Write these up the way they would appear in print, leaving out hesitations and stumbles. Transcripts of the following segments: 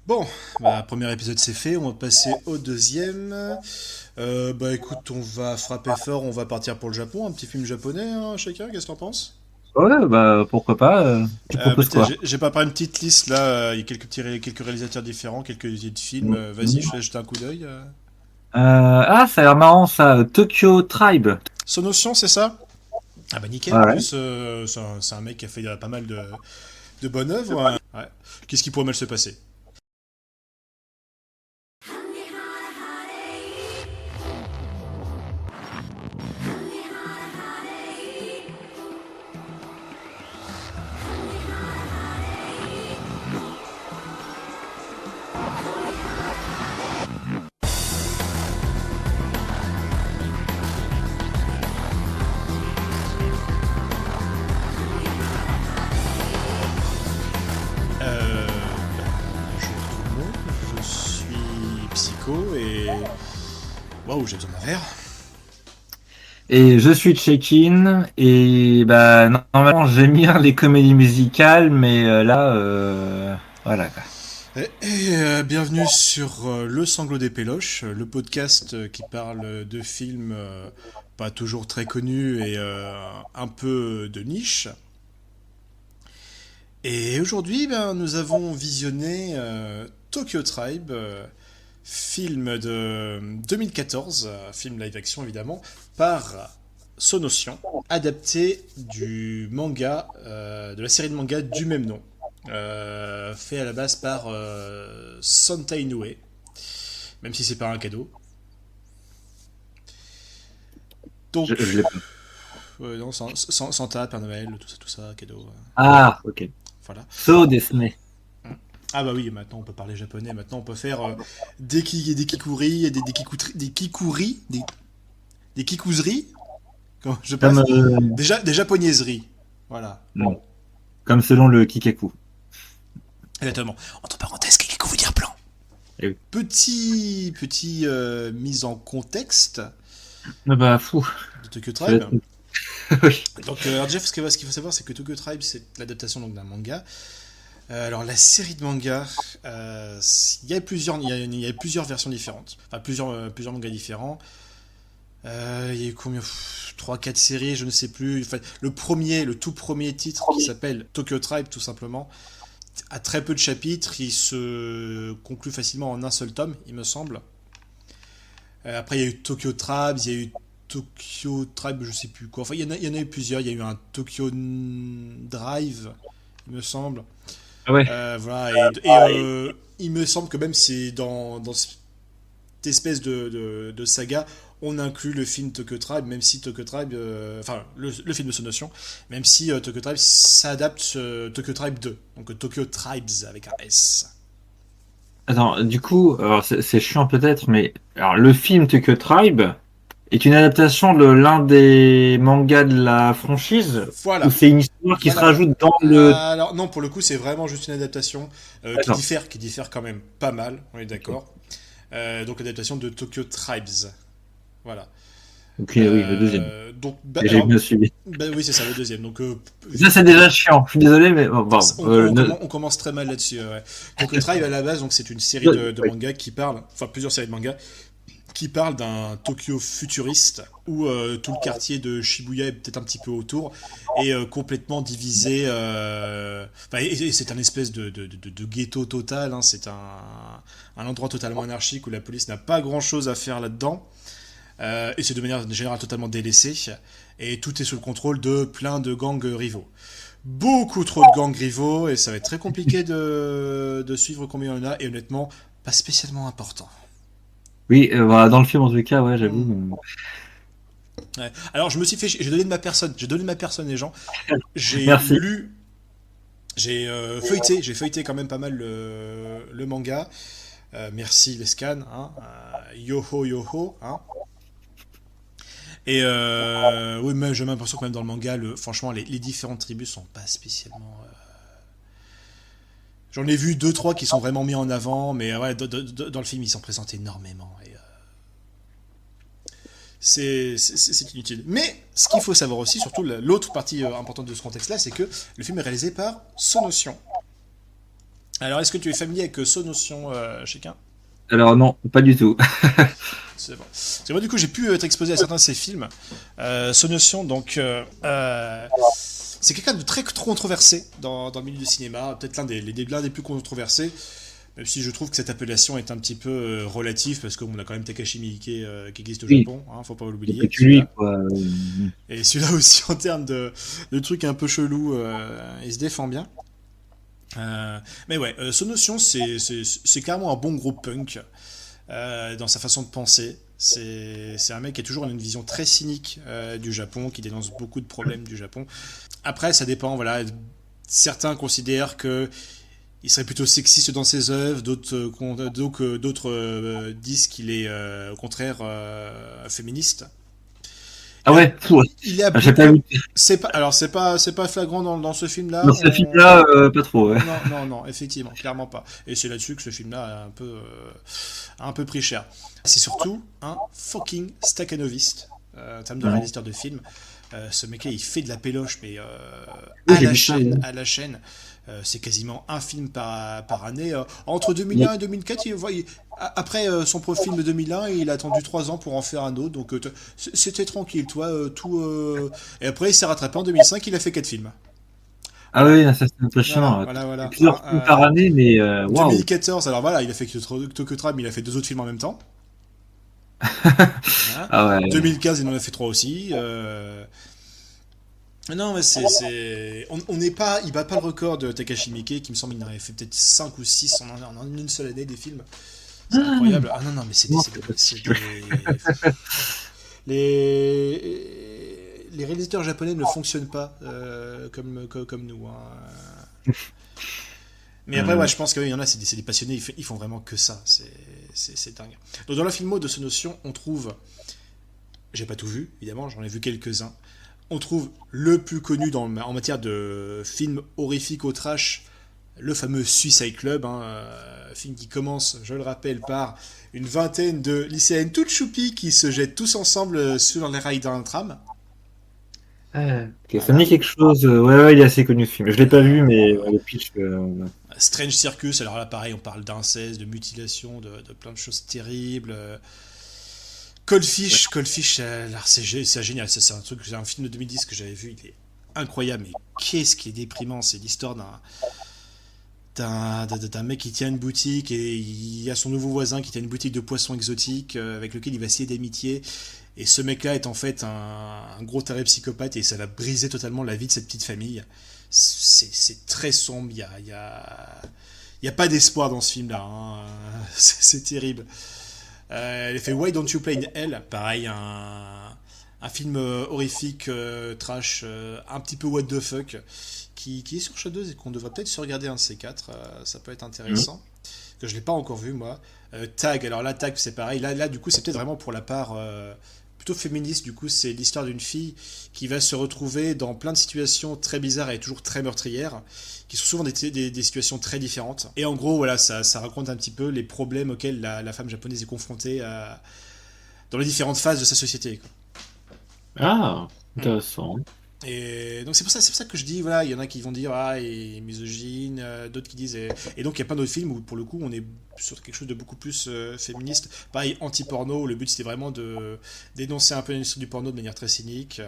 Bon, premier épisode c'est fait, on va passer au deuxième. Écoute, on va frapper fort, on va partir pour le Japon, un petit film japonais, hein, chacun, qu'est-ce que t'en penses? Ouais, bah pourquoi pas. Tu proposes Tiens, quoi? j'ai préparé une petite liste là, il y a quelques réalisateurs différents, quelques idées de films, vas-y, je te laisse jeter un coup d'œil. Ça a l'air marrant ça. Tokyo Tribe. Sonotion, c'est ça? Ah bah nickel, en Ouais. plus, c'est un mec qui a fait pas mal de bonnes œuvres. Hein. Ouais. Qu'est-ce qui pourrait mal se passer? Bonjour tout le monde, je suis Psycho et... Waouh, j'ai besoin d'un verre. Et je suis check-in et bah normalement j'aime bien les comédies musicales, mais voilà quoi. Bienvenue sur Le Sanglot des Péloches, le podcast qui parle de films pas toujours très connus et un peu de niche. Et aujourd'hui, nous avons visionné Tokyo Tribe, film de 2014, film live action évidemment, par Sonotion, adapté du manga, de la série de manga du même nom, fait à la base par Santa Inoue, même si c'est pas un cadeau. Je, Donc, je l'ai pas. non, Santa, Père Noël, tout ça, cadeau. Ah, ok. Voilà. So Disney. Ah bah oui, maintenant on peut parler japonais, maintenant on peut faire des kikuri, des kikuri, des kikouseries, Comme bref, des japonaiseries. Voilà. non, comme selon le Kikaku. Exactement. Entre parenthèses, kikiku veut dire plan. Eh oui. Petit mise en contexte Ah bah fou. de Tokyo Ça va Tribe. être- oui. Donc, alors Jeff, ce qu'il faut savoir, c'est que Tokyo Tribe, c'est l'adaptation donc d'un manga. Alors, la série de mangas, il y a plusieurs versions différentes. Enfin, plusieurs mangas différents. Il y a eu combien? 3 4 séries, je ne sais plus. Enfin, le tout premier titre qui s'appelle Tokyo Tribe, tout simplement, a très peu de chapitres. Il se conclut facilement en un seul tome, il me semble. Après, il y a eu Tokyo Tribes, il y a eu Tokyo Tribe, je sais plus quoi. Enfin, il y en a eu plusieurs. Il y a eu un Tokyo Drive, il me semble. Ah ouais. Voilà, il me semble que même c'est dans cette espèce de saga, on inclut le film Tokyo Tribe, même si Tokyo Tribe, enfin le film de son notion, même si Tokyo Tribe s'adapte Tokyo Tribe 2, donc Tokyo Tribes avec un S. Attends, du coup, alors c'est chiant peut-être, mais alors le film Tokyo Tribe est une adaptation de l'un des mangas de la franchise ou Voilà, c'est une histoire qui se voilà. rajoute dans le... Alors non, pour le coup, c'est vraiment juste une adaptation D'accord. qui diffère quand même pas mal, on est Ok. d'accord. Donc l'adaptation de Tokyo Tribes, voilà. Ok, oui, le deuxième. Donc, J'ai bien suivi. oui, c'est ça, le deuxième. Donc, Ça, c'est déjà chiant. Je suis désolé, mais bon. on commence très mal là-dessus. Ouais. Tokyo Tribe à la base, donc c'est une série de Oui. mangas qui parle, enfin plusieurs séries de mangas qui parlent d'un Tokyo futuriste où tout le quartier de Shibuya est peut-être un petit peu autour et complètement divisé. Et c'est un espèce de ghetto total. Hein, c'est un endroit totalement anarchique où la police n'a pas grand-chose à faire là-dedans. Et c'est de manière générale totalement délaissé. Et tout est sous le contrôle de plein de gangs rivaux. Beaucoup trop de gangs rivaux et ça va être très compliqué de suivre combien il y en a. Et honnêtement, pas spécialement important. Oui, voilà, dans le film, en tout cas, ouais, Hmm. j'avoue. Ouais. Alors je me suis fait, j'ai donné de ma personne, j'ai donné de ma personne les gens. J'ai Merci. lu, j'ai feuilleté quand même pas mal le manga. Merci les scans, hein. Yoho yoho, hein. Et oui, mais j'ai l'impression que même dans le manga, franchement, les différentes tribus sont pas spécialement. J'en ai vu deux trois qui sont vraiment mis en avant, mais ouais, dans le film ils sont présentés énormément. Et, c'est inutile. Mais ce qu'il faut savoir aussi, surtout l'autre partie importante de ce contexte-là, c'est que le film est réalisé par Sonotion. Alors, est-ce que tu es familier avec Sonotion, chacun? Alors non, pas du tout. C'est bon. Parce que moi, du coup, j'ai pu être exposé à certains de ces films. Sonotion, donc, c'est quelqu'un de très controversé dans le milieu du cinéma, peut-être l'un des plus controversés, même si je trouve que cette appellation est un petit peu relative, parce qu'on a quand même Takashi Miike qui existe au Oui, Japon, hein, faut pas il n'y a pas l'oublier, que lui, celui-là. quoi. Et celui-là aussi, en termes de trucs un peu chelous, il se défend bien. Mais ouais, Sonotion, c'est carrément un bon groupe punk dans sa façon de penser. C'est un mec qui a toujours une vision très cynique du Japon, qui dénonce beaucoup de problèmes du Japon. Après, ça dépend, voilà. Certains considèrent que il serait plutôt sexiste dans ses œuvres, d'autres disent qu'il est au contraire féministe. Ah Il a, ouais, fou, ouais. il a Ah, j'ai beaucoup. pas vu. C'est pas flagrant dans ce film-là. Dans ce film-là, pas trop. Ouais. Non, non, non, effectivement, clairement pas. Et c'est là-dessus que ce film-là a un peu pris cher. C'est surtout un fucking staccanoviste en termes de Ouais. réalisateur de films. Ce mec-là, il fait de la péloche, mais Oui, à j'ai la vu ça. Ouais. chaîne, à la chaîne. C'est quasiment un film par année. Entre Mais- 2001 et 2004, après son film de 2001, il a attendu 3 ans pour en faire un autre. Donc c'était tranquille, toi. Et après, il s'est rattrapé en 2005, il a fait 4 films. Ah Voilà, oui, ça c'est voilà, impressionnant. voilà, Et voilà. plusieurs films par année, mais waouh. 2014, alors voilà, il a fait que Tokyo Tribe, mais il a fait 2 autres films en même temps. Voilà. Ah ouais. 2015, il en a fait 3 aussi. Non, mais on n'est pas. Il bat pas le record de Takashi Miike, qui me semble qu'il en avait fait peut-être 5 ou 6 en une seule année des films. C'est incroyable. Ah non, non, mais Non, c'est pas possible. les réalisateurs japonais ne fonctionnent pas comme nous, hein. Mais après, ouais, je pense qu'il y en a, c'est des passionnés, ils font vraiment que ça. C'est dingue. Donc, dans la filmo de ce notion, on trouve. J'ai pas tout vu, évidemment, j'en ai vu quelques-uns. On trouve le plus connu en matière de film horrifique au trash, le fameux Suicide Club, hein, film qui commence, je le rappelle, par une vingtaine de lycéennes toutes choupies qui se jettent tous ensemble sur les rails d'un tram. Ok, ça me dit Voilà. quelque chose. Ouais, ouais, il est assez connu ce film. Je l'ai pas vu, mais le pitch. Strange Circus, alors là pareil, on parle d'inceste, de mutilation, de plein de choses terribles. Cold Fish, alors c'est génial, c'est un film de 2010 que j'avais vu, il est incroyable, mais qu'est-ce qui est déprimant, c'est l'histoire d'un mec qui tient une boutique et il y a son nouveau voisin qui tient une boutique de poissons exotiques avec lequel il va essayer d'amitié. Et ce mec-là est en fait un gros taré psychopathe et ça va briser totalement la vie de cette petite famille. C'est très sombre, il y a pas d'espoir dans ce film-là, hein. C'est terrible. Elle a fait Why Don't You Play in Hell, pareil, un film horrifique, trash, un petit peu what the fuck, qui est sur Shadows et qu'on devrait peut-être se regarder un de ces quatre, ça peut être intéressant, que je l'ai pas encore vu moi. Tag, alors là, Tag c'est pareil, là du coup c'est peut-être vraiment pour la part plutôt féministe, du coup c'est l'histoire d'une fille qui va se retrouver dans plein de situations très bizarres et toujours très meurtrières, qui sont souvent des situations très différentes. Et en gros, voilà, ça raconte un petit peu les problèmes auxquels la femme japonaise est confrontée dans les différentes phases de sa société, quoi. Ah, Mm. intéressant. Et donc c'est pour ça que je dis, voilà, il y en a qui vont dire, ah, il est misogyne, d'autres qui disent. Et donc il y a plein d'autres films où, pour le coup, on est sur quelque chose de beaucoup plus féministe. Pareil, anti-porno, où le but c'était vraiment de dénoncer un peu l'industrie du porno de manière très cynique.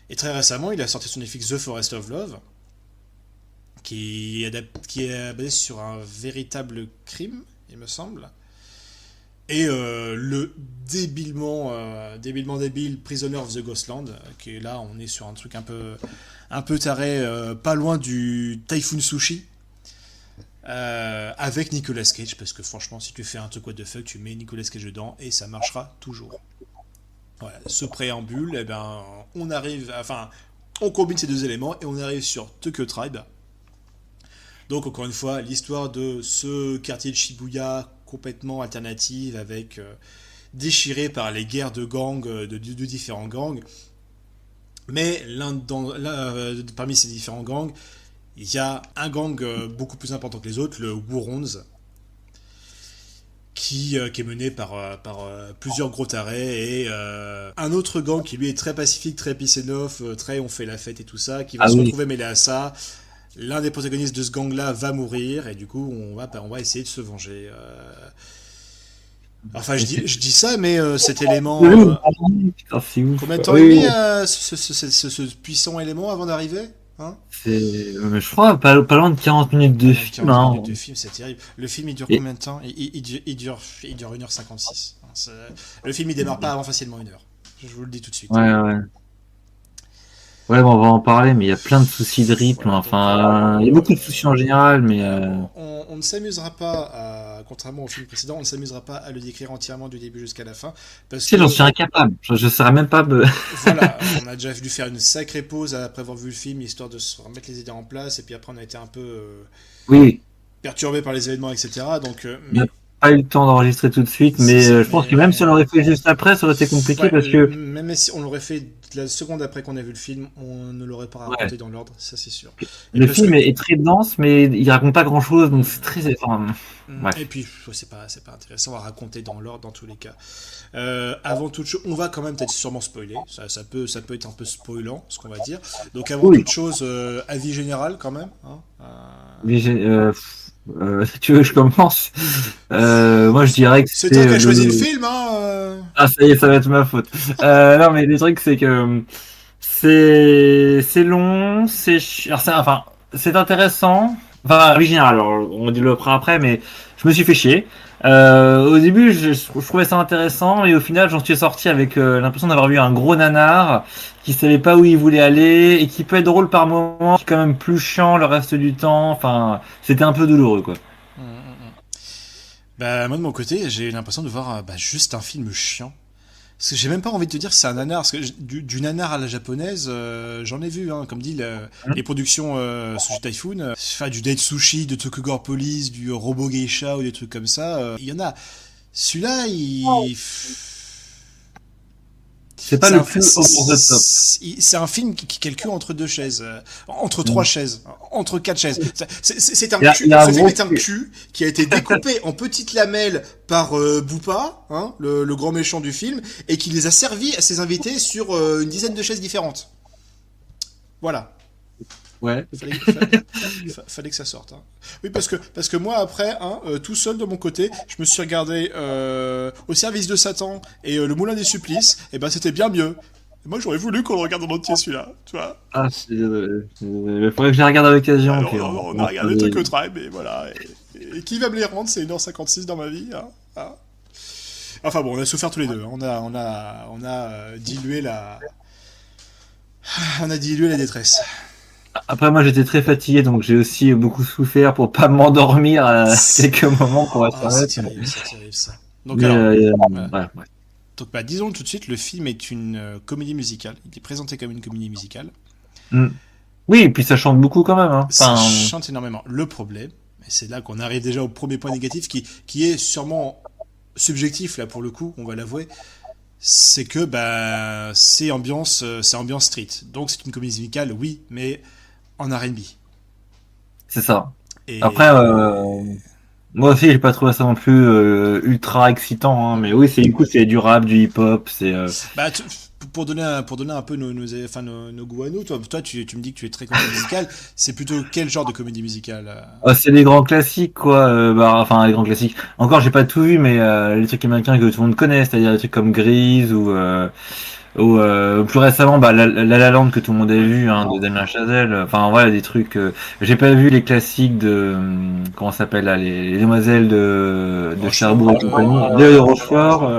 Et très récemment, il a sorti son Netflix The Forest of Love, qui est basé sur un véritable crime, il me semble. Et le débilement débile Prisoner of the Ghostland, qui est là, on est sur un truc un peu taré, pas loin du Typhoon Sushi, avec Nicolas Cage, parce que franchement, si tu fais un truc what the fuck, tu mets Nicolas Cage dedans et ça marchera toujours. Voilà, ce préambule, eh ben, on combine ces deux éléments et on arrive sur Tokyo Tribe. Donc encore une fois, l'histoire de ce quartier de Shibuya complètement alternative avec déchiré par les guerres de gangs, de différents gangs. Mais parmi ces différents gangs, il y a un gang beaucoup plus important que les autres, le Wurons, qui est mené par plusieurs gros tarés, et un autre gang qui lui est très pacifique, très peace and love, très on fait la fête et tout ça, qui va Ah se oui. retrouver mêlé à ça, l'un des protagonistes de ce gang-là va mourir et du coup on va essayer de se venger. Enfin, je dis ça, mais cet élément. Putain, c'est ouf. Combien de temps Oui, il oui. met ce puissant élément avant d'arriver, hein? Je crois pas loin de 40 minutes de film. 40 Hein. minutes de film, c'est terrible. Le film, il dure Et, combien de temps? Il dure 1h56. Le film, il démarre pas avant facilement 1 heure. Je vous le dis tout de suite. ouais, ouais. Ouais, bon, on va en parler, mais il y a plein de soucis de rythme. Voilà, donc Enfin, il y a beaucoup de soucis en général, mais on ne s'amusera pas, contrairement au film précédent, on ne s'amusera pas à le décrire entièrement du début jusqu'à la fin, parce tu sais, que j'en suis incapable. Je saurais même pas. voilà, on a déjà dû faire une sacrée pause après avoir vu le film, histoire de se remettre les idées en place, et puis après on a été un peu Oui, perturbé par les événements, etc. Donc, on n'a mais pas eu le temps d'enregistrer tout de suite, c'est mais ça, je pense que même si on l'aurait fait juste après, ça aurait été compliqué ouais, parce que même si on l'aurait fait la seconde après qu'on a vu le film, on ne l'aurait pas ouais, raconté dans l'ordre, ça c'est sûr. Et le parce que film est très dense, mais il raconte pas grand-chose, donc c'est très. Enfin, et bref. puis c'est pas intéressant à raconter dans l'ordre dans tous les cas. Avant toute chose, on va quand même peut-être sûrement spoiler, ça peut être un peu spoilant ce qu'on va dire. Donc avant Oui. toute chose, avis général quand même, hein. Mais si tu veux que je commence, moi je dirais que C'est toi qui c'était as choisi le le. film, hein. Ah, ça y est, ça va être ma faute. Non, mais le truc, c'est que c'est long, enfin, c'est intéressant. Enfin, original, alors on développera après, mais je me suis fait chier. Au début, je trouvais ça intéressant, et au final, j'en suis sorti avec l'impression d'avoir vu un gros nanar qui savait pas où il voulait aller, et qui peut être drôle par moment, qui est quand même plus chiant le reste du temps. Enfin, c'était un peu douloureux, quoi. Hum, hum, hum. Bah moi de mon côté, j'ai l'impression de voir juste un film chiant. Parce que j'ai même pas envie de te dire que c'est un nanar, parce que du nanar à la japonaise, j'en ai vu, hein, comme dit, les productions Sushi Typhoon, enfin du Date Sushi, de Tokugor Police, du Robo Geisha ou des trucs comme ça, il y en a. Celui-là, C'est pas c'est le un, plus over the top. c'est un film qui calcule entre deux chaises, entre trois Mm. chaises, entre quatre chaises. C'est un Il cul. y a un Ce film gros est un cul. cul qui a été découpé en petites lamelles par Boopa, hein, le grand méchant du film, et qui les a servis à ses invités sur une dizaine de chaises différentes. Voilà. Ouais. Fallait que ça sorte, hein. Oui, parce que moi, après, hein, tout seul de mon côté, je me suis regardé Au service de Satan et Le Moulin des Supplices, et ben c'était bien mieux. Et moi, j'aurais voulu qu'on le regarde en entier celui-là, tu vois. Ah, c'est désolé. Il faudrait que je la regarde à l'occasion. Alors, Puis non, non, on on a se regardé fait Tokyo Tribe, et voilà. Et qui va me les rendre? C'est 1h56 dans ma vie, hein, hein. Enfin bon, on a souffert tous les deux, hein. On a dilué la. On a dilué la détresse. Après, moi, j'étais très fatigué, donc j'ai aussi beaucoup souffert pour pas m'endormir à quelques moments, pour être Ah, c'est honnête. terrible, c'est terrible ça. Donc Mais, alors, voilà. ouais, ouais. Donc bah, disons tout de suite, le film est une comédie musicale. Il est présenté comme une comédie musicale. Mm. Oui, et puis ça chante beaucoup quand même. Hein. Ça Enfin, chante énormément. Le problème, et c'est là qu'on arrive déjà au premier point négatif, qui est sûrement subjectif là pour le coup, on va l'avouer, c'est que bah, c'est ambiance street. Donc c'est une comédie musicale, oui, mais en R&B. c'est ça. Après, Et moi aussi, j'ai pas trouvé ça non plus ultra excitant. Hein, mais oui, c'est du coup, c'est du rap, du hip-hop. C'est bah, pour donner un peu enfin, nos goûts à nous, toi tu me dis que tu es très comédie musicale, c'est plutôt quel genre de comédie musicale c'est des grands classiques, quoi. Enfin, les grands classiques. Encore, j'ai pas tout vu, mais les trucs américains que tout le monde connaît, c'est-à-dire des trucs comme Grease ou plus récemment, La La Land que tout le monde a vu, hein, de Damien Chazelle. Enfin, voilà, des trucs. J'ai pas vu les classiques de comment ça s'appelle là, les Demoiselles de Cherbourg Rochefort, et compagnie, de Rochefort.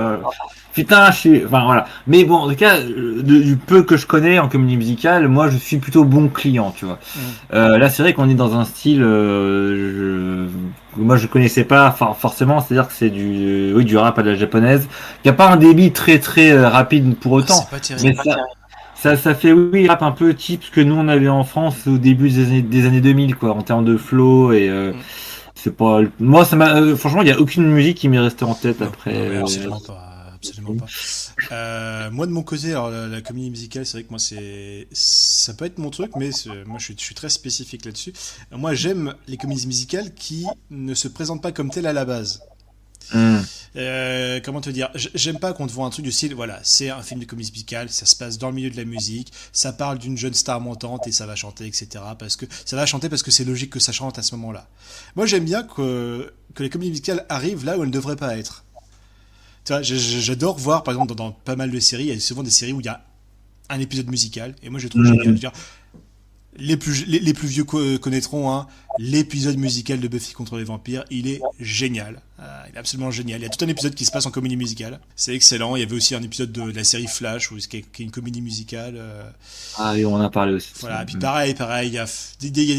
Putain, enfin voilà. Mais bon, en tout cas, du peu que je connais en comédie musicale, moi, je suis plutôt bon client, tu vois. hmm. Là, c'est vrai qu'on est dans un style, moi je connaissais pas forcément, c'est-à-dire que c'est oui, du rap à la japonaise. Il n'y a pas un débit très très rapide pour Ah, c'est autant, pas mais terrible. ça fait oui rap un peu type ce que nous on avait en France au début des années 2000 quoi, en termes de flow et Hmm. c'est pas, moi ça m'a, franchement il y a aucune musique qui m'est restée en tête Non, après. non, mais absolument pas, absolument pas. Moi de mon côté, alors la comédie musicale, c'est vrai que moi ça peut être mon truc, mais moi je suis très spécifique là-dessus. Moi j'aime les comédies musicales qui ne se présentent pas comme telles à la base. Hmm. Comment te dire, j'aime pas qu'on te voit un truc du style, voilà, c'est un film de comédie musicale, ça se passe dans le milieu de la musique, ça parle d'une jeune star montante et ça va chanter, etc. Parce que ça va chanter parce que c'est logique que ça chante à ce moment-là. Moi, j'aime bien que les comédies musicales arrivent là où elles ne devraient pas être. Tu vois, j'adore voir, par exemple, dans pas mal de séries, il y a souvent des séries où il y a un épisode musical, et moi je le trouve génial. Je veux dire, les plus vieux connaîtront l'épisode musical de Buffy contre les vampires. Il est génial. Il est absolument génial. Il y a tout un épisode qui se passe en comédie musicale. C'est excellent. Il y avait aussi un épisode de la série Flash, qui est une comédie musicale. Ah oui, on en a parlé aussi. Voilà. Et puis pareil, il y a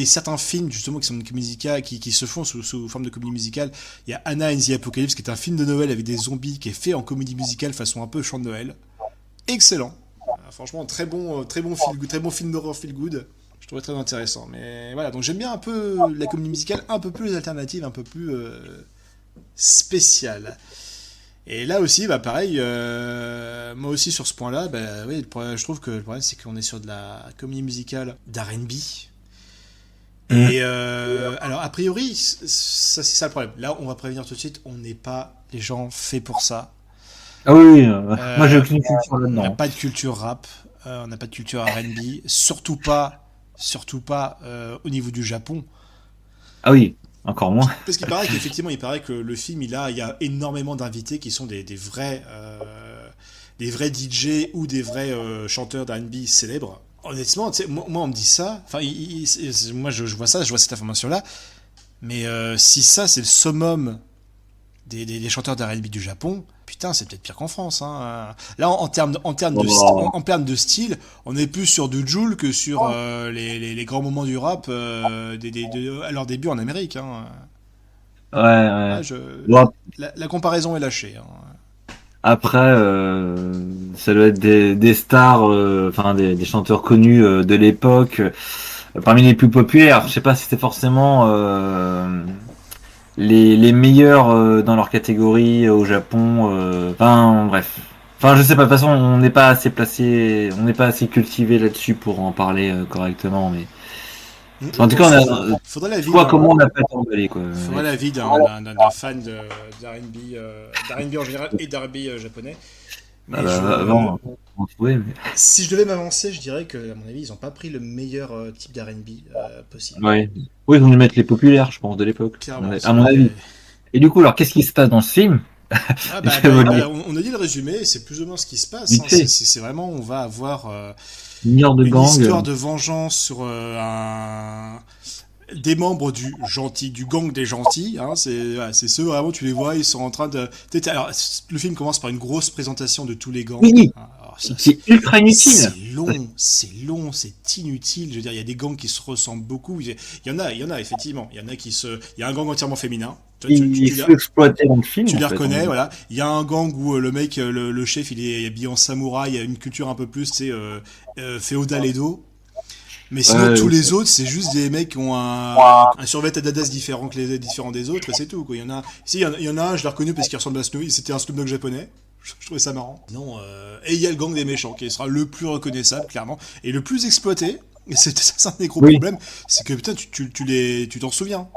certains films justement qui sont une comédie musicale, qui se font sous forme de comédie musicale. Il y a Anna and the Apocalypse, qui est un film de Noël avec des zombies, qui est fait en comédie musicale façon un peu chant de Noël. Excellent. Franchement, très bon très bon film d'horreur feel good. Je trouvais très intéressant. Mais voilà, donc j'aime bien un peu la comédie musicale un peu plus alternative, un peu plus spéciale. Et là aussi, bah pareil, moi aussi sur ce point-là, bah oui, je trouve que le problème c'est qu'on est sur de la comédie musicale d'R&B. Et alors a priori, ça c'est ça le problème. Là, on va prévenir tout de suite, on n'est pas les gens faits pour ça. Ah oui, moi j'ai aucune culture On n'a là-dedans. pas de culture rap, on n'a pas de culture R&B, surtout pas au niveau du Japon. Ah oui, encore moins. Parce qu'il paraît qu'effectivement, il paraît que le film, il y a énormément d'invités qui sont des vrais DJ ou des vrais chanteurs d'R&B célèbres. Honnêtement, tu sais, moi, on me dit ça. Enfin, moi, je vois ça, je vois cette information-là. Mais si ça, c'est le summum des chanteurs d'R&B du Japon, putain, c'est peut-être pire qu'en France. Hein. Là, en termes de style, on est plus sur du Jul que sur les grands moments du rap à leur début en Amérique. Hein. Ouais, ouais. Ah, Bon, la comparaison est lâchée. Hein. après, ça doit être des stars, enfin des chanteurs connus de l'époque, parmi les plus populaires. Je sais pas si c'était forcément les meilleurs dans leur catégorie au Japon. Enfin, bref. Enfin, je sais pas. De toute façon, on n'est pas assez placé, on n'est pas assez cultivé là-dessus pour en parler correctement. Mais en tout cas, on a. Faudrait Je vois comment on a pas emballé quoi. faudrait l'avis d'un fan d'R&B en général et d'R&B japonais. Mais Avant, on trouvait. Mais... si je devais m'avancer, je dirais que, à mon avis, ils n'ont pas pris le meilleur type d'R&B possible. Ouais. Oui, ils ont dû mettre les populaires, je pense, de l'époque. Clairement, À mon avis. Et du coup, alors, qu'est-ce qui se passe dans ce film? Ah on a dit le résumé, c'est plus ou moins ce qui se passe. Hein. C'est vraiment, on va avoir une histoire de vengeance sur des membres du gang des gentils. Hein. C'est ceux vraiment, tu les vois, ils sont en train de. Alors, le film commence par une grosse présentation de tous les gangs. Oui. Alors, c'est ultra inutile. C'est long, c'est inutile. Je veux dire, il y a des gangs qui se ressemblent beaucoup. Il y en a effectivement. Il y a un gang entièrement féminin. Il faut exploiter dans le film. Tu les reconnais, voilà. Il y a un gang où le mec, le chef, il est habillé en samouraï, il y a une culture un peu plus, tu sais, féodal Edo. Mais sinon, tous les autres, c'est juste des mecs qui ont un survêt Adidas différent des autres, et c'est tout, quoi. Il y en a un, je l'ai reconnu parce qu'il ressemble à Snowy, c'était un Snoop Dogg japonais. Je trouvais ça marrant. Non, et il y a le gang des méchants, qui sera le plus reconnaissable, clairement, et le plus exploité. Et c'est un des gros problèmes, c'est que putain, tu t'en souviens.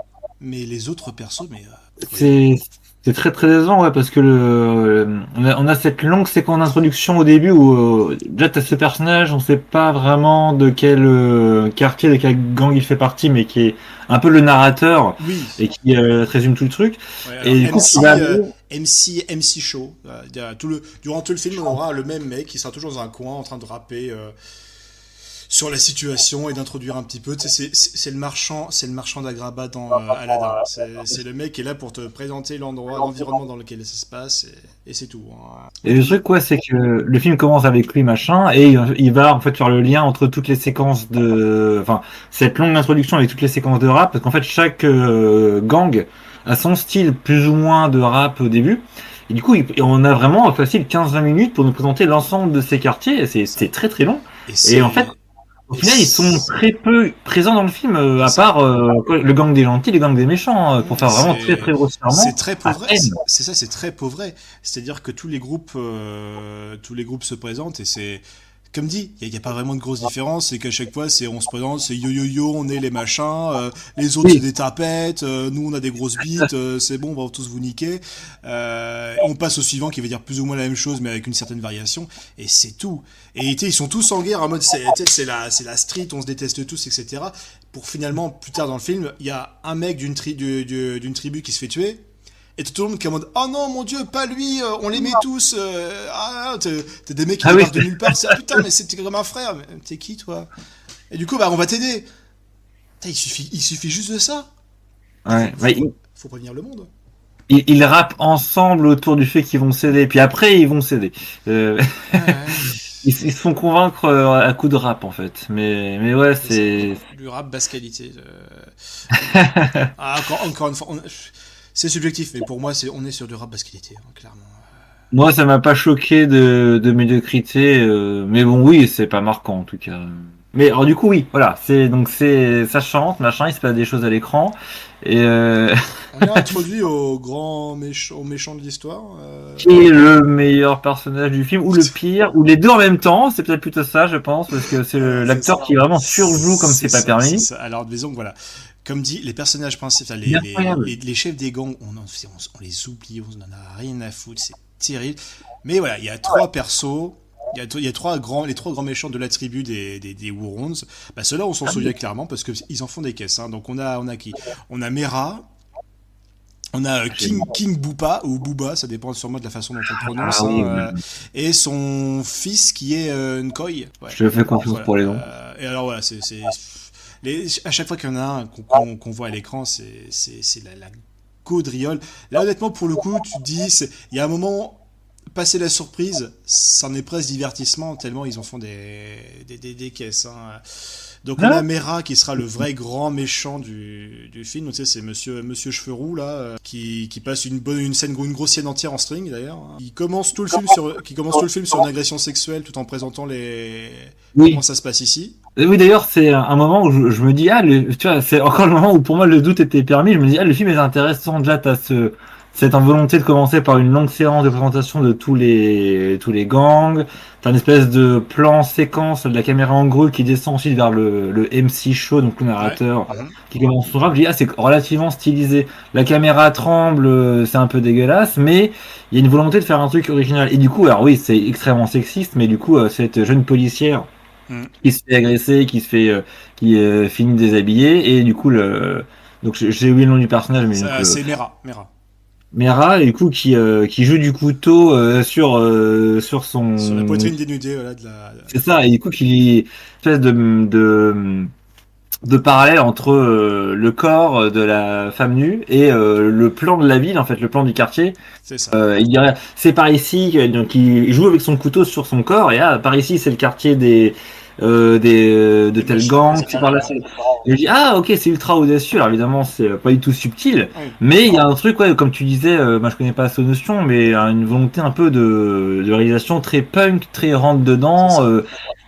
Mais les autres persos, mais. C'est très très décevant, ouais, parce que on a cette longue séquence d'introduction au début où déjà t'as ce personnage, on sait pas vraiment de quel quartier, de quel gang il fait partie, mais qui est un peu le narrateur et qui résume tout le truc. Ouais, et du coup, MC Show. Durant tout le film, on aura le même mec qui sera toujours dans un coin en train de rapper. Sur la situation et d'introduire un petit peu. C'est le marchand d'Agrabah dans Aladdin. C'est le mec qui est là pour te présenter l'environnement dans lequel ça se passe et c'est tout. Hein. Et le truc, quoi, c'est que le film commence avec lui, machin, et il va en fait faire le lien entre toutes les séquences cette longue introduction avec toutes les séquences de rap, parce qu'en fait chaque gang a son style plus ou moins de rap au début. Et du coup, on a vraiment facile 15-20 minutes pour nous présenter l'ensemble de ces quartiers. Et c'est très très long. Et en fait, au final, ils sont très peu présents dans le film, à part le gang des gentils, le gang des méchants, pour faire vraiment très très grossièrement. C'est très pauvre. C'est très pauvre. C'est-à-dire que tous les groupes se présentent et c'est comme dit, il y a pas vraiment de grosse différence, c'est qu'à chaque fois, on se présente, c'est yo, on est les machins, les autres c'est Oui. des tapettes, nous on a des grosses bites, c'est bon, on va tous vous niquer. On passe au suivant qui veut dire plus ou moins la même chose, mais avec une certaine variation, et c'est tout. Et ils sont tous en guerre, en mode, c'est la street, on se déteste tous, etc. Pour finalement, plus tard dans le film, il y a un mec d'une tribu qui se fait tuer. Et tout le monde qui est en mode oh non mon dieu pas lui on les met tous t'es des mecs qui Ah oui. débarquent de nulle part c'est ah putain mais c'était comme un frère mais t'es qui toi et du coup bah on va t'aider. Putain, il suffit juste de ça. Ouais. Bah, Faut prévenir le monde. ils rappent ensemble autour du fait qu'ils vont céder, puis après ils vont céder. Euh, Ouais. ils se font convaincre à coup de rap en fait. Mais ouais, C'est ça. c'est. Du rap basse qualité. Ah, encore une fois c'est subjectif mais pour moi on est sur du rap basse qualité hein, clairement. Moi, ça m'a pas choqué de médiocrité, mais bon, oui, c'est pas marquant en tout cas. Mais alors du coup, oui, voilà, ça chante, machin, il se passe des choses à l'écran et On est introduit au méchant de l'histoire. qui est le meilleur personnage du film ou le pire ou les deux en même temps, c'est peut-être plutôt ça, je pense, parce que c'est C'est ça. l'acteur qui vraiment surjoue comme c'est pas C'est permis. ça. Alors, disons que voilà, comme dit, les personnages principaux, enfin, Il est incroyable. les chefs des gangs, on les oublie, on en a rien à foutre, c'est terrible. Mais voilà, il y a trois persos, il y a les trois grands méchants de la tribu des Wurons. Bah, ceux-là, on s'en souvient clairement parce qu'ils en font des caisses. Hein. Donc, on a qui? On a Mera. On a King Boopa, ou Booba, ça dépend sûrement de la façon dont on le prononce, Ah oui, hein, et son fils qui est Nkoy. Ouais. je te fais confiance Voilà. pour les noms. Et alors voilà, à chaque fois qu'il y en a un qu'on voit à l'écran, c'est la gaudriole. Là, honnêtement, pour le coup, tu te dis, il y a un moment, passer la surprise, c'en est presque divertissement, tellement ils en font des caisses. Hein. Donc on a Mera qui sera le vrai grand méchant du film. Donc, tu sais, c'est Monsieur Cheveux Roux là, qui passe une grosse scène entière en string d'ailleurs. Hein. Qui commence tout le film sur une agression sexuelle tout en présentant Oui. comment ça se passe ici. Et oui, d'ailleurs, c'est un moment où je me dis, tu vois, c'est encore le moment où pour moi le doute était permis. Je me dis, le film est intéressant. Déjà, t'as cette volonté de commencer par une longue séance de présentation de tous les gangs. T'as une espèce de plan séquence de la caméra en grue qui descend ensuite vers le MC show, donc le narrateur, Ouais. qui commence son rap. Je dis, c'est relativement stylisé. La caméra tremble, c'est un peu dégueulasse, mais il y a une volonté de faire un truc original. Et du coup, alors oui, c'est extrêmement sexiste, mais du coup, cette jeune policière Mhm. qui se fait agresser, qui finit déshabillé et du coup donc j'ai oublié le nom du personnage mais donc C'est Mera. Mera et du coup qui joue du couteau sur Sur la son poitrine dénudée, voilà, c'est ça et du coup qui espèce de parallèle entre le corps de la femme nue et le plan de la ville en fait le plan du quartier. C'est ça. Il dirait c'est par ici donc il joue avec son couteau sur son corps et par ici c'est le quartier de tel méchants, gang c'est c'est ça. par là et je dis ok c'est ultra audacieux alors évidemment c'est pas du tout subtil Oui. mais il y a un truc ouais comme tu disais moi je connais pas cette notion mais une volonté un peu de réalisation très punk très rentre C'est dedans ça.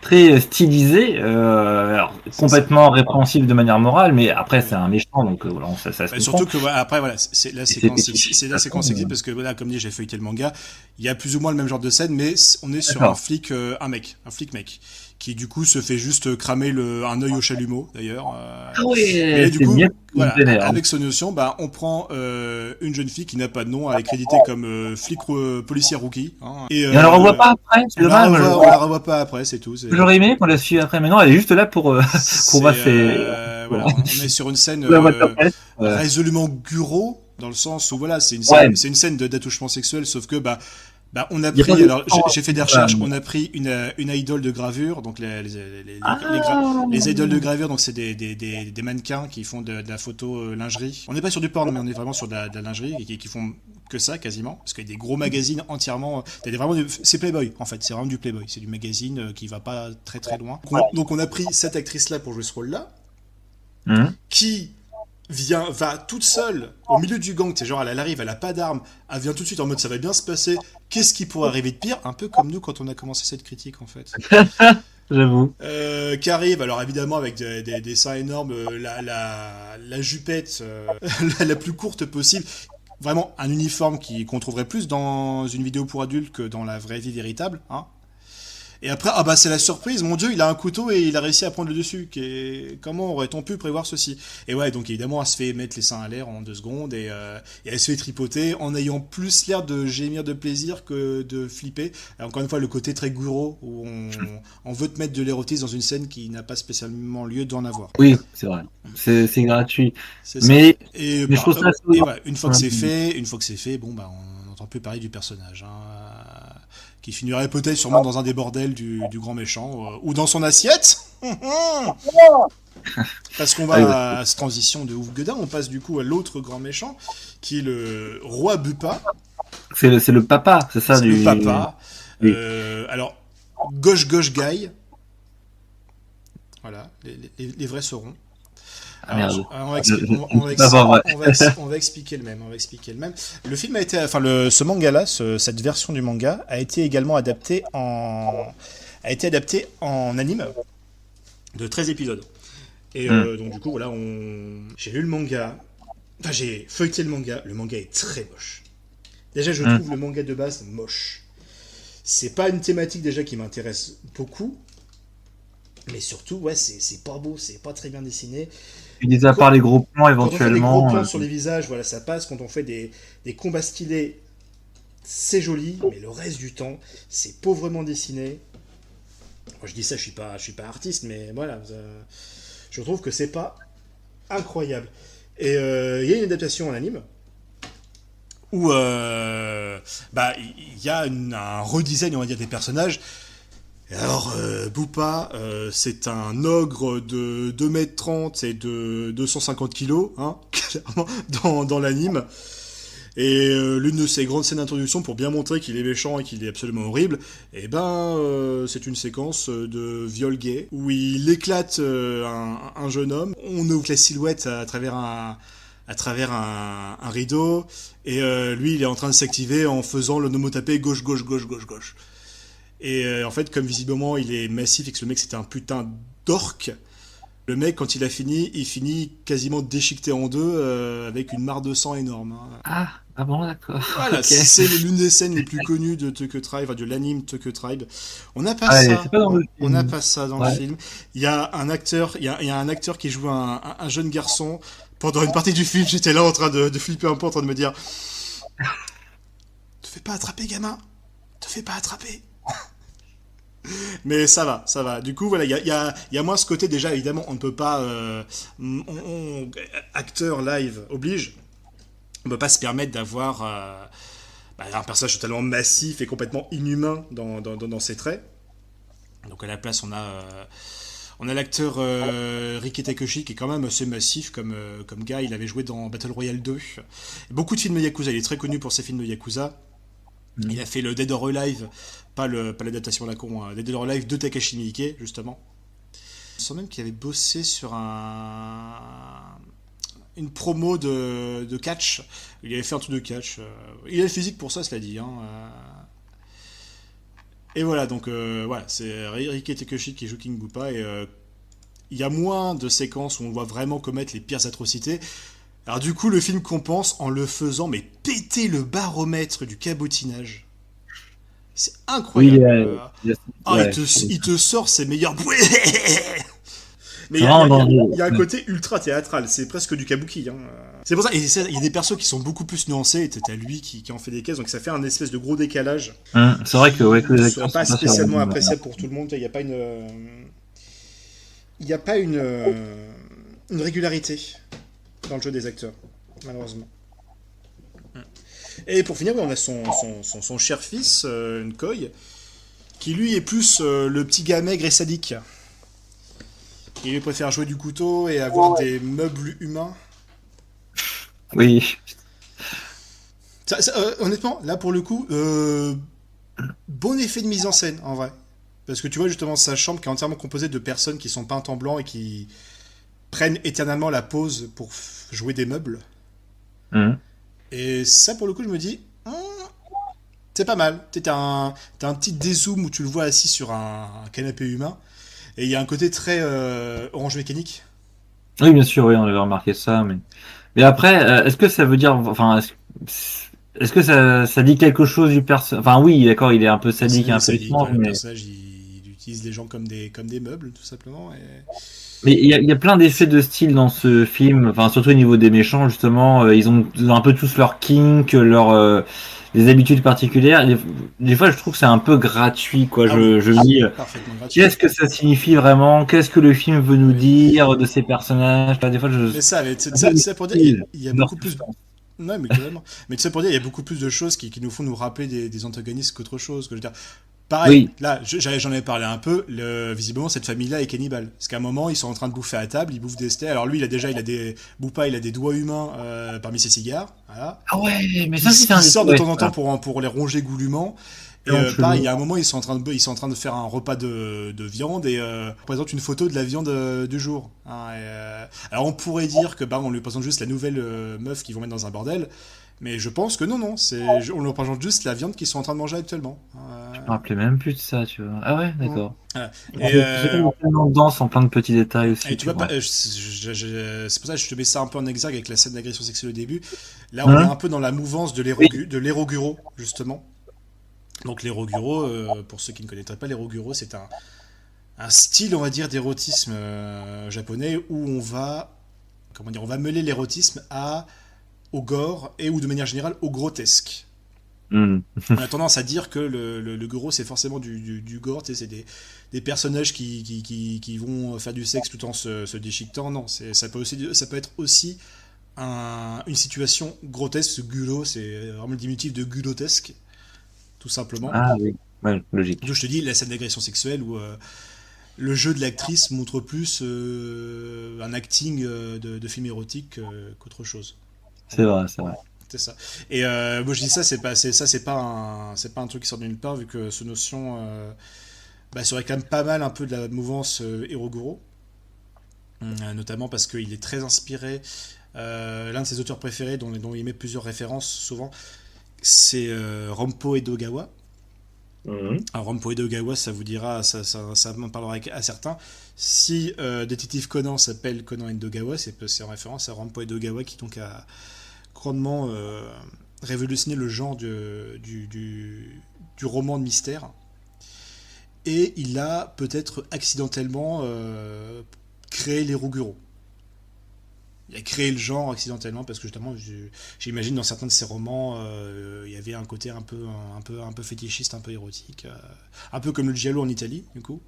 très stylisé alors C'est complètement répréhensible de manière morale mais après Oui. c'est un méchant donc voilà ça se Bah, comprend surtout que voilà, après voilà, c'est la et séquence c'est c'est la séquence sexy parce que voilà, comme dit, j'ai feuilleté le manga, il y a plus ou moins le même genre de scène, mais on est sur un d'accord flic, un flic mec, qui du coup se fait juste cramer un œil au chalumeau d'ailleurs. ah Et ouais là, du c'est coup, bien voilà, vénère, hein. avec son notion, bah, on prend une jeune fille qui n'a pas de nom, elle est créditée comme policier rookie. Hein, et Et on la revoit pas après c'est dommage on la revoit pas après, c'est tout. j'aurais aimé qu'on la suive après. Maintenant, elle est juste là pour qu'on voit ses. Voilà, on est sur une scène La voix de ta presse. résolument guro dans le sens où voilà, Ouais. c'est une scène d'attouchement sexuel, sauf que on a Il y a pris, pas de alors sang, j'ai fait des recherches, ouais. on a pris une idole de gravure, donc Ah. les idoles de gravure, donc c'est des mannequins qui font de la photo lingerie. On n'est pas sur du porn, mais on est vraiment sur de la lingerie et qui font que ça quasiment, parce qu'il y a des gros magazines entièrement. C'est Playboy en fait, c'est vraiment du Playboy, c'est du magazine qui va pas très très loin. Donc on a pris cette actrice-là pour jouer ce rôle-là, Hum. qui va toute seule au milieu du gang, genre elle arrive, elle a pas d'armes, elle vient tout de suite en mode ça va bien se passer, qu'est-ce qui pourrait arriver de pire, un peu comme nous quand on a commencé cette critique en fait. J'avoue. Qui arrive alors évidemment avec des seins énormes, la jupette la plus courte possible, vraiment un uniforme qu'on trouverait plus dans une vidéo pour adultes que dans la vraie vie véritable, hein. Et après, ah bah c'est la surprise, mon Dieu, il a un couteau et il a réussi à prendre le dessus. Comment aurait-on pu prévoir ceci? Et ouais, donc évidemment, elle se fait mettre les seins à l'air en 2 secondes et elle se fait tripoter en ayant plus l'air de gémir de plaisir que de flipper. Et encore une fois, le côté très gourou où on veut te mettre de l'érotisme dans une scène qui n'a pas spécialement lieu d'en avoir. Oui, c'est vrai. C'est gratuit. C'est ça. Mais, Et, mais je trouve ça et souvent. voilà, une fois que c'est fait, bon bah on n'entend plus parler du personnage, hein, qui finirait peut-être sûrement dans un des bordels du grand méchant ou dans son assiette. Parce qu'on Ah, oui, va à cette transition de ouf gueudin, on passe du coup à l'autre grand méchant qui est le roi Bupa, c'est le papa, c'est ça c'est le du. papa. Oui. Alors gauche guy, voilà, les vrais sauront. Ah Alors, merde. on va, Je- expli- je- on va c'est pas vrai. on va expliquer le même. On va expliquer le même. Le film a été, enfin ce manga-là, cette version du manga a été également adapté en anime de 13 épisodes. Et donc du coup voilà, j'ai lu le manga, enfin j'ai feuilleté le manga. Le manga est très moche. Déjà je trouve le manga de base moche. C'est pas une thématique déjà qui m'intéresse beaucoup, mais surtout ouais c'est pas beau, c'est pas très bien dessiné. Tu dis à part les gros plans Quand on fait des gros éventuellement. plans sur les visages, voilà, ça passe. Quand on fait des combats stylés, c'est joli, mais le reste du temps, c'est pauvrement dessiné. Moi, je dis ça, je suis pas artiste, mais voilà, je trouve que c'est pas incroyable. Et il y a une adaptation en anime où bah il y a un redesign, on va dire, des personnages. Et alors, Boopa, c'est un ogre de 2,30 m et de 250 kg, hein, clairement, dans l'anime. Et l'une de ses grandes scènes d'introduction pour bien montrer qu'il est méchant et qu'il est absolument horrible, et c'est une séquence de viol gay où il éclate un jeune homme. On ouvre la silhouette à travers un rideau et lui il est en train de s'activer en faisant le nomotapé gauche gauche gauche gauche gauche. Et en fait, comme visiblement il est massif et que le mec c'était un putain d'orque, le mec quand il a fini, il finit quasiment déchiqueté en deux avec une mare de sang énorme, hein. Ah bon, d'accord. Voilà, Ok. c'est l'une des scènes les plus connues de Tokyo Tribe, enfin, de l'anime Tokyo Tribe. On n'a pas Ah, et ça, c'est pas dans le on n'a film. pas ça dans le Ouais. film. Il y a un acteur, il y a un acteur qui joue un jeune garçon. Pendant une partie du film, j'étais là en train de flipper un peu, en train de me dire, te fais pas attraper, gamin, te fais pas attraper. Mais ça va, ça va. Du coup, voilà, il y a moins ce côté déjà, évidemment, on ne peut pas, acteur live oblige, on peut pas se permettre d'avoir un personnage totalement massif et complètement inhumain dans ses traits. Donc à la place, on a l'acteur Riki Takeshi qui est quand même assez massif comme gars. Il avait joué dans Battle Royale 2. Beaucoup de films de Yakuza. Il est très connu pour ses films de Yakuza. Il a fait le Dead or Alive, pas l'adaptation à la con, hein, Dead or Alive de Takashi Miike, justement. Je sens même qu'il avait bossé sur une promo de catch. Il avait fait un truc de catch. Il a le physique pour ça, cela dit, hein. Et voilà, donc voilà, c'est Riki Takeshi qui joue King Boopa et il y a moins de séquences où on le voit vraiment commettre les pires atrocités. Alors du coup, le film compense en le faisant mais péter le baromètre du cabotinage. C'est Oui, incroyable. ouais. Il te sort ses meilleurs... Mais C'est vraiment dangereux. il y a un côté ultra théâtral, c'est presque du kabuki, hein. C'est pour ça, et il y a des persos qui sont beaucoup plus nuancés, et t'as lui qui en fait des caisses, donc ça fait un espèce de gros décalage. C'est vrai que, ouais, que les ne acteurs sera pas sont pas spécialement sur- appréciable pour tout le monde. Il n'y a pas une régularité dans le jeu des acteurs, malheureusement. Et pour finir, on a son cher fils, Nkoi, qui lui est plus le petit gars maigre et sadique. Il lui préfère jouer du couteau et avoir des meubles humains. Oui. Honnêtement, là pour le coup, bon effet de mise en scène en vrai. Parce que tu vois justement sa chambre qui est entièrement composée de personnes qui sont peintes en blanc et qui prennent éternellement la pause pour jouer des meubles. Mhm. Et ça pour le coup je me dis, c'est pas mal. T'as un petit dézoom où tu le vois assis sur un canapé humain. Et il y a un côté très Orange Mécanique. Oui, bien sûr, oui, on avait remarqué ça, mais après, est-ce que ça veut dire, enfin, est-ce que ça dit quelque chose du personnage? Enfin, oui, d'accord, il est un peu sadique, un peu Sadique, étrange, le mais personnage, il utilise les gens comme des meubles, tout simplement. Mais il y a plein d'effets de style dans ce film, enfin surtout au niveau des méchants justement, ils ont un peu tous leur kink, les habitudes particulières. Des fois, je trouve que c'est un peu gratuit, quoi. Ah oui, Je me dis, parfaitement gratuit. qu'est-ce que ça signifie vraiment? Qu'est-ce que le film veut nous dire de ces personnages? Enfin, des fois, Mais ça, ça pour dire, il y a leur beaucoup plus. substance. Ouais, mais carrément. Mais tout ça pour dire, il y a beaucoup plus de choses qui nous font nous rappeler des antagonistes qu'autre chose. Que je veux dire. Pareil, Oui, là, j'en avais parlé un peu. Visiblement, cette famille-là est cannibale. Parce qu'à un moment, ils sont en train de bouffer à table, ils bouffent des steaks. Alors lui, Boupa, il a des doigts humains parmi ses cigares. Voilà. ah ouais, mais Qui, ça c'est qui un sortent de ouais, temps en temps voilà. pour les ronger goulûment. Et Vraiment pareil, il chelou. y a un moment, ils sont en train de faire un repas de viande et présente une photo de la viande du jour. Hein, alors on pourrait dire que on lui présente juste la nouvelle meuf qu'ils vont mettre dans un bordel, mais je pense que non, on lui présente juste la viande qu'ils sont en train de manger actuellement. Je me rappelais même plus de ça, tu vois. Ah ouais, d'accord. Voilà. Je sais qu'on est tellement dedans en plein de petits détails Et aussi, tu tu vois, vois. c'est pour ça que je te mets ça un peu en exergue avec la scène d'agression sexuelle au début. Là, on est Hein? un peu dans la mouvance Oui. de l'éroguro, justement. Donc l'éroguro, pour ceux qui ne connaîtraient pas l'éroguro, c'est un style, on va dire, d'érotisme japonais où on va mêler l'érotisme au gore et ou de manière générale au grotesque. Hmm. On a tendance à dire que le gros c'est forcément du gore, tu sais, c'est des personnages qui vont faire du sexe tout en se déchiquetant. Non, ça peut être aussi une situation grotesque, ce gulot, c'est vraiment le diminutif de gulotesque, tout simplement. Ah oui, ouais, D'où logique. je te dis la scène d'agression sexuelle où le jeu de l'actrice montre plus un acting de film érotique qu'autre chose. C'est Voilà, vrai, c'est vrai. c'est ça. Et moi je dis ça, c'est pas un truc qui sort de nulle part vu que ce notion se réclame pas mal un peu de la mouvance Hiroguro, notamment parce qu'il est très inspiré. L'un de ses auteurs préférés, dont il met plusieurs références souvent, c'est Rampo Edogawa. Mhm. Alors, Rampo Edogawa, ça vous dira, ça m'en parlera à certains. Si Détective Conan s'appelle Conan Edogawa, c'est en référence à Rampo Edogawa qui donc a grandement révolutionné le genre du roman de mystère. Et il a peut-être accidentellement créé les Ruguro. Il a créé le genre accidentellement parce que justement, j'imagine dans certains de ses romans, il y avait un côté un peu fétichiste, un peu érotique, un peu comme le giallo en Italie, du coup.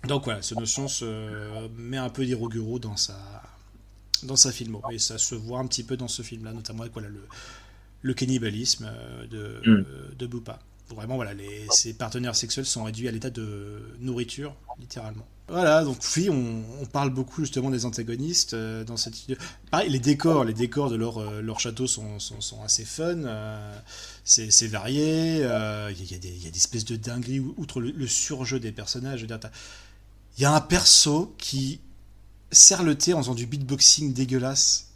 Donc voilà, cette notion se met un peu d'Hiroguro dans sa filmo. Et ça se voit un petit peu dans ce film-là, notamment avec voilà, le cannibalisme Hmm. de Bupa. Vraiment, voilà, ses partenaires sexuels sont réduits à l'état de nourriture, littéralement. Voilà, donc oui, on parle beaucoup justement des antagonistes dans cette idée. Pareil, les décors de leur château sont assez fun, c'est varié, il y a des espèces de dingueries, outre le surjeu des personnages. Je veux dire, il y a un perso qui serre le thé en faisant du beatboxing dégueulasse.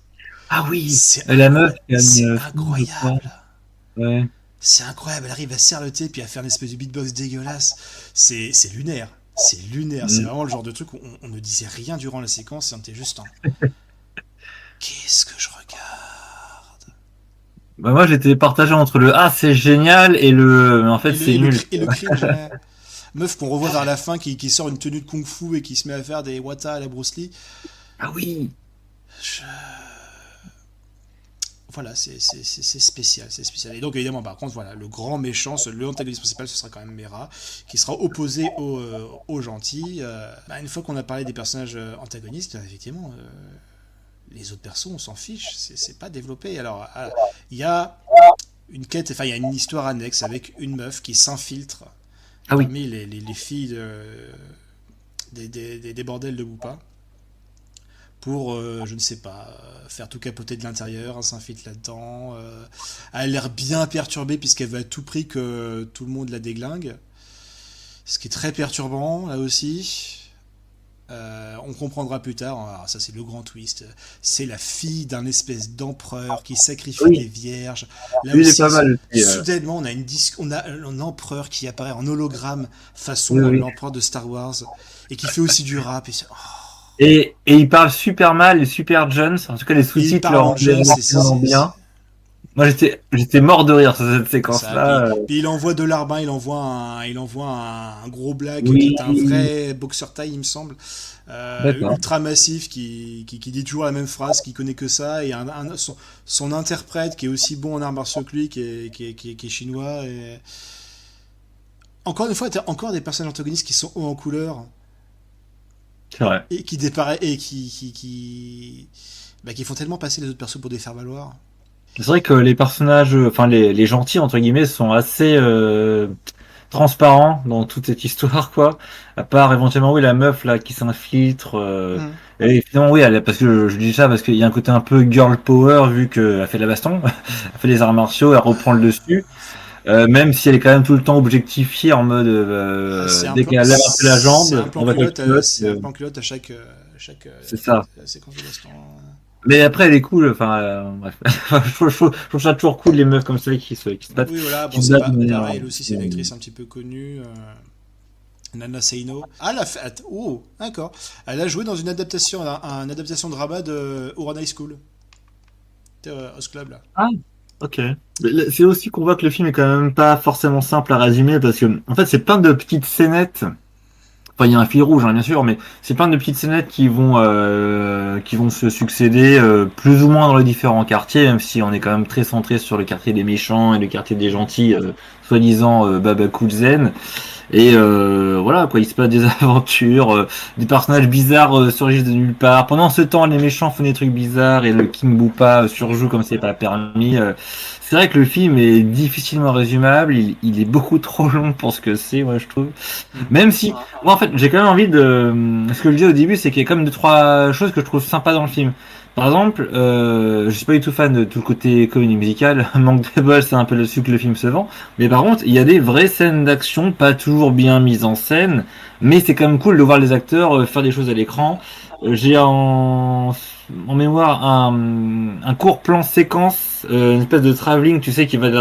Ah oui, C'est la meuf incroyable, qui a c'est une fille, je crois. incroyable. Ouais. C'est incroyable, elle arrive à serre le thé puis à faire une espèce de beatbox dégueulasse. C'est lunaire. C'est lunaire. C'est Hmm. vraiment le genre de truc où on ne disait rien durant la séquence et on était juste en. Qu'est-ce que je regarde. Bah moi j'étais partagé entre le ah c'est génial et le en fait c'est nul. Et le cringe. Hein. Meuf qu'on revoit vers la fin qui sort une tenue de kung-fu et qui se met à faire des wata à la Bruce Lee. Ah oui. Je- Voilà, c'est spécial, c'est spécial. Et donc évidemment, par contre, voilà, le grand méchant, l'antagoniste principal, ce sera quand même Mera, qui sera opposé au gentil. Une fois qu'on a parlé des personnages antagonistes, effectivement, les autres persos, on s'en fiche, c'est pas développé. Alors, il y a une quête, enfin, il y a une histoire annexe avec une meuf qui s'infiltre Ah oui. parmi les filles des bordels de Boupa pour, je ne sais pas, faire tout capoter de l'intérieur, elle s'infiltre là-dedans. Elle a l'air bien perturbée puisqu'elle veut à tout prix que tout le monde la déglingue. Ce qui est très perturbant, là aussi. On comprendra plus tard, alors ça c'est le grand twist, c'est la fille d'un espèce d'empereur qui sacrifie des Oui. vierges. Là Lui il est aussi, pas mal aussi. soudainement, on a un empereur qui apparaît en hologramme Oui, façon oui. l'empereur de Star Wars et qui fait aussi du rap. Et il parle super mal, super Jones. En tout cas les Et il sous-titres le parle en rendaient jeune, vraiment bien. Moi, j'étais mort de rire sur cette Ça, séquence-là. puis il envoie de l'arbin, il envoie un gros black qui est un Oui, vrai boxeur taille, il me semble, d'accord. ultra massif, qui dit toujours la même phrase, qui connaît que ça, et son interprète qui est aussi bon en arts martiaux que lui, qui est chinois. Et... Encore une fois, t'as encore des personnages antagonistes qui sont hauts en couleur C'est vrai. et qui déparaissent et qui font tellement passer les autres persos pour des faire-valoir. C'est vrai que les personnages, enfin les gentils entre guillemets, sont assez transparents dans toute cette histoire, quoi. À part éventuellement oui la meuf là qui s'infiltre. Hmm. Et finalement oui, parce que je dis ça parce qu'il y a un côté un peu girl power vu qu'elle fait de la baston, elle fait des arts martiaux, elle reprend le dessus. Même si elle est quand même tout le temps objectifiée en mode dès qu'elle lève un peu la jambe, on va faire le culotte. C'est un plan culotte à chaque C'est ça. séquence de baston. Mais après, elle est cool. Enfin, bref. Je trouve ça toujours cool les meufs comme ça qui se battent, Oui, voilà, bon, qui se battent de manière. pareil, elle aussi, c'est une actrice un petit peu connue, Nana Seino. Ah, la fête, oh, d'accord. Elle a joué dans une adaptation de Rabat de Ouran High School, Host Club, là. Ah, ok. C'est aussi qu'on voit que le film est quand même pas forcément simple à résumer parce que, en fait, c'est plein de petites scénettes. Enfin, il y a un fil rouge, hein, bien sûr, mais c'est plein de petites scénettes qui vont se succéder plus ou moins dans les différents quartiers, même si on est quand même très centré sur le quartier des méchants et le quartier des gentils, soi-disant Baba Zen. Et voilà, quoi, il se passe des aventures, des personnages bizarres surgissent de nulle part. Pendant ce temps, les méchants font des trucs bizarres et le King Boopa surjoue comme c'est pas permis. C'est vrai que le film est difficilement résumable, il est beaucoup trop long pour ce que c'est, moi je trouve. Hmm. Même si, moi en fait, j'ai quand même envie de... Ce que je disais au début, c'est qu'il y a quand même deux, trois choses que je trouve sympas dans le film. Par exemple, je suis pas du tout fan de tout le côté comédie musicale. Manque de bol, c'est un peu là-dessus que le film se vend. Mais par contre, il y a des vraies scènes d'action, pas toujours bien mises en scène, mais c'est quand même cool de voir les acteurs faire des choses à l'écran. J'ai en mémoire un court plan séquence, une espèce de travelling, tu sais, qui va de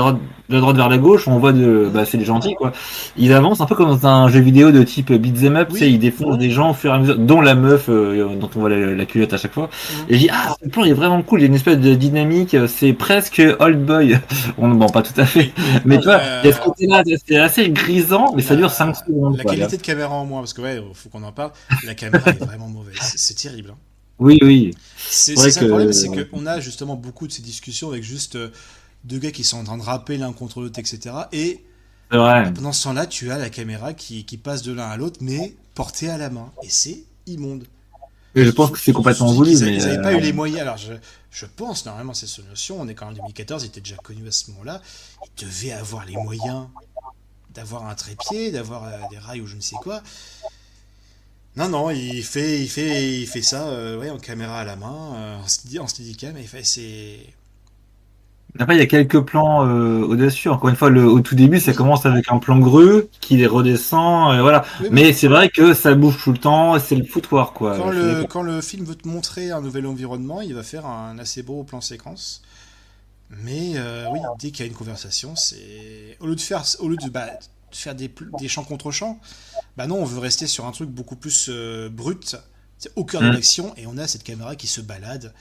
la droite vers la gauche. On voit Hmm. bah, c'est les gentils, quoi. Ils avancent un peu comme dans un jeu vidéo de type beat'em up, tu sais, Oui. ils défoncent des gens au fur et à mesure, dont la meuf dont on voit la culotte à chaque fois. Hmm. Et je dis, ah, ce plan est vraiment cool, il y a une espèce de dynamique, c'est presque Old Boy. Bon, pas tout à fait, Oui, oui. mais tu vois, il y a ce Euh, côté-là, c'est assez grisant, mais ça dure 5 la, secondes, la quoi. qualité de caméra en moins, parce que ouais, faut qu'on en parle. La caméra est vraiment mauvaise. C'est terrible, hein. Oui, oui. C'est C'est vrai ça que, le problème, c'est qu'on a justement beaucoup de ces discussions avec juste deux gars qui sont en train de rapper l'un contre l'autre, etc. Et c'est vrai. pendant ce temps-là, tu as la caméra qui passe de l'un à l'autre, mais portée à la main. Et c'est immonde. Et je pense que c'est complètement Je dis voulu, qu'ils mais n'avaient pas eu les moyens. Alors, je pense, normalement, c'est solution. On est quand même en 2014, il était déjà connu à ce moment-là. Ils devaient avoir les moyens d'avoir un trépied, d'avoir des rails ou je ne sais quoi. Non, non, il fait ça ouais, en caméra à la main, en steadicam, et c'est... après, il y a quelques plans audacieux. Encore une fois, au tout début, ça Oui, commence avec un plan grue qui les redescend, voilà. oui, oui. Mais c'est vrai que ça bouge tout le temps, c'est le foutoir, quoi. Je suis d'accord. Quand le film veut te montrer un nouvel environnement, il va faire un assez beau plan séquence. Mais oui, dès qu'il y a une conversation, c'est... Au lieu de, bah, de faire des chants contre chants, bah non, on veut rester sur un truc beaucoup plus brut, c'est au cœur de Hmm. l'action, et on a cette caméra qui se balade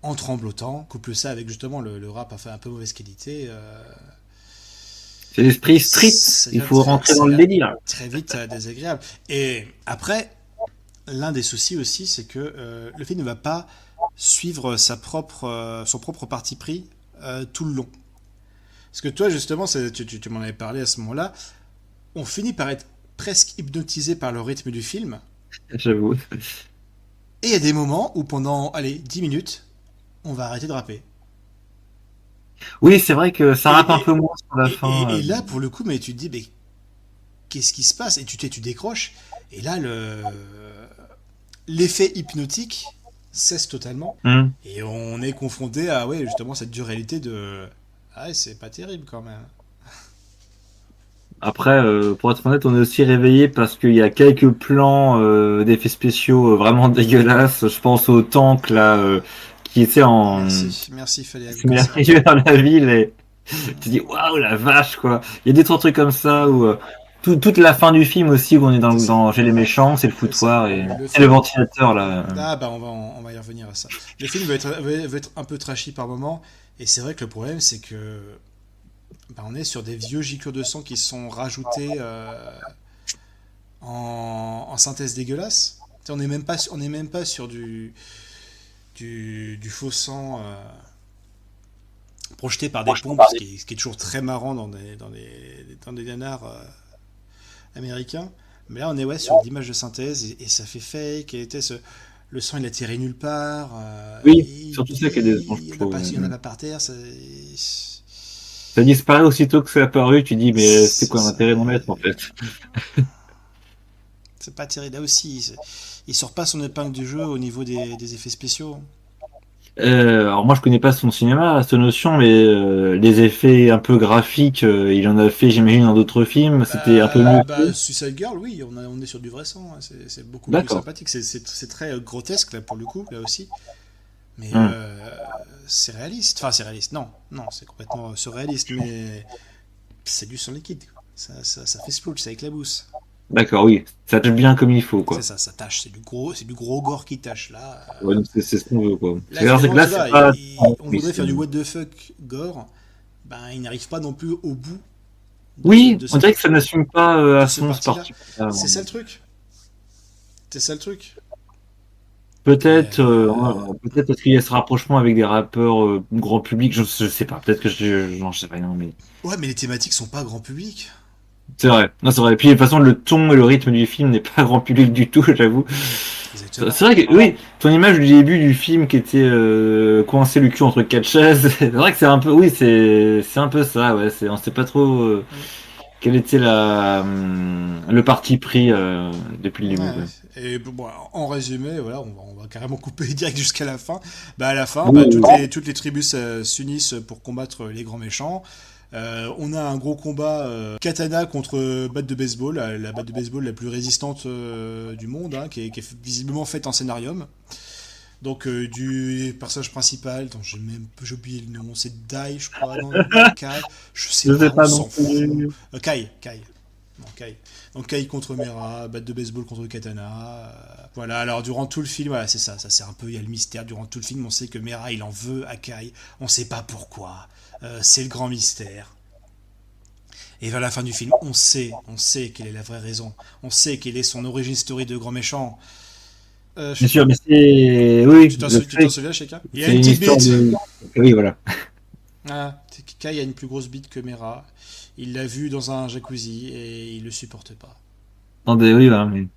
en tremblotant, couple ça avec justement le rap enfin, un peu mauvaise qualité, C'est l'esprit street. Il faut rentrer ça dans le devient délire. très vite désagréable. Et après, l'un des soucis aussi, c'est que le film ne va pas suivre son propre parti pris tout le long. Parce que toi, justement, tu m'en avais parlé à ce moment-là, on finit par être presque hypnotisé par le rythme du film. J'avoue. Et il y a des moments où pendant, allez, 10 minutes, on va arrêter de rapper. Oui, c'est vrai que ça Et, rappe un peu et, moins sur la fin. et là, pour le coup, mais tu te dis, mais qu'est-ce qui se passe? Et tu décroches. Et là, l'effet hypnotique cesse totalement. Hmm. Et on est confronté à, ouais, justement, cette dure réalité de. Ah ouais, c'est pas terrible quand même. Après, pour être honnête, on est aussi réveillé parce qu'il y a quelques plans d'effets spéciaux vraiment dégueulasses. Je pense au tank là qui était en Merci, merci, il fallait qui ajouter m'est ça. arrivé dans la ville et tu dis waouh la vache quoi. Il y a des trois trucs comme ça où toute la fin du film aussi, où on est C'est ça. chez les méchants, c'est le C'est ça. foutoir et Le c'est le film. ventilateur là. Ah bah on va y revenir à ça. Le film va être un peu trashy par moment, et c'est vrai que le problème c'est que bah, on est sur des vieux giclures de sang qui sont rajoutés en synthèse dégueulasse. Tu sais, on est même pas sur du faux sang projeté par des pompes, ce qui est toujours très marrant dans des nanars américains. Mais là, on est ouais, sur l'image de synthèse et ça fait fake. Le sang, il atterrit nulle part. Oui, surtout ça qui est décevant, je trouve. Il y en a pas par terre. Ça disparaît aussitôt que c'est apparu, tu dis, mais c'était C'est quoi ça. l'intérêt d'en mettre en fait? C'est pas terrible. Là aussi, il sort pas son épingle du jeu au niveau des effets spéciaux. Alors moi je connais pas son cinéma, cette notion, mais les effets un peu graphiques, il en a fait j'imagine dans d'autres films, c'était un peu mieux fait. Suicide Girl, oui, on est sur du vrai sang. Hein. C'est beaucoup plus D'accord. sympathique. C'est très grotesque, là, pour le coup, là aussi. Mais Hmm. c'est réaliste. Enfin, c'est réaliste. Non, non, c'est complètement surréaliste. Mais c'est du sang liquide. Ça fait splouch, ça éclabousse. D'accord, oui, ça tâche bien comme il faut, C'est quoi. ça, ça tâche. C'est du gros gore qui tâche. Ouais, donc c'est ce qu'on veut, quoi. C'est Finalement, que là, tu c'est vois, pas. on Oui, voudrait faire du what the fuck gore. Ben, il n'arrive pas non plus au bout oui, de on dirait que ça n'assume pas de à ce fond ce parti-là. parti. C'est ça le truc. C'est ça le truc. Et Peut-être, peut-être parce qu'il y a ce rapprochement avec des rappeurs grand public, je sais pas, peut-être que j'en sais rien, mais ouais, mais les thématiques sont pas grand public. c'est vrai. Non, c'est vrai. Et puis de toute façon, le ton et le rythme du film n'est pas grand public du tout, j'avoue. Exactement. C'est vrai que oui, ton image du début du film qui était coincé le cul entre quatre chaises, c'est vrai que c'est un peu, oui, c'est un peu ça, ouais. On sait pas trop Mm. quel était le parti pris depuis le début, Ouais. quoi. Et bon, en résumé, voilà, on va carrément couper direct jusqu'à la fin. Bah, à la fin, bah, Oui, toutes les tribus s'unissent pour combattre les grands méchants. On a un gros combat katana contre batte de baseball, la batte de baseball la plus résistante du monde, hein, qui est visiblement faite en scénarium. Donc du personnage principal, dont j'ai oublié le nom, c'est Dai, je crois, non, Kai, je sais je sais pas, on pas non s'en fout. plus. Kai. Non, Kai. Donc Kai contre Mera, batte de baseball contre Katana. Voilà, alors durant tout le film, voilà, c'est ça, c'est un peu, il y a le mystère. Durant tout le film, on sait que Mera, il en veut à Kai. On sait pas pourquoi. C'est le grand mystère. Et vers la fin du film, on sait quelle est la vraie raison. On sait quelle est son origin story de grand méchant. Bien sûr, mais c'est oui, le Tu t'en fait que souviens, Sheka? Il y a c'est une une petite histoire bite. de. Oui, voilà. Ah, Kai a une plus grosse bite que Mera. Il l'a vu dans un jacuzzi et il le supporte pas. Attendez, oui, voilà, mais.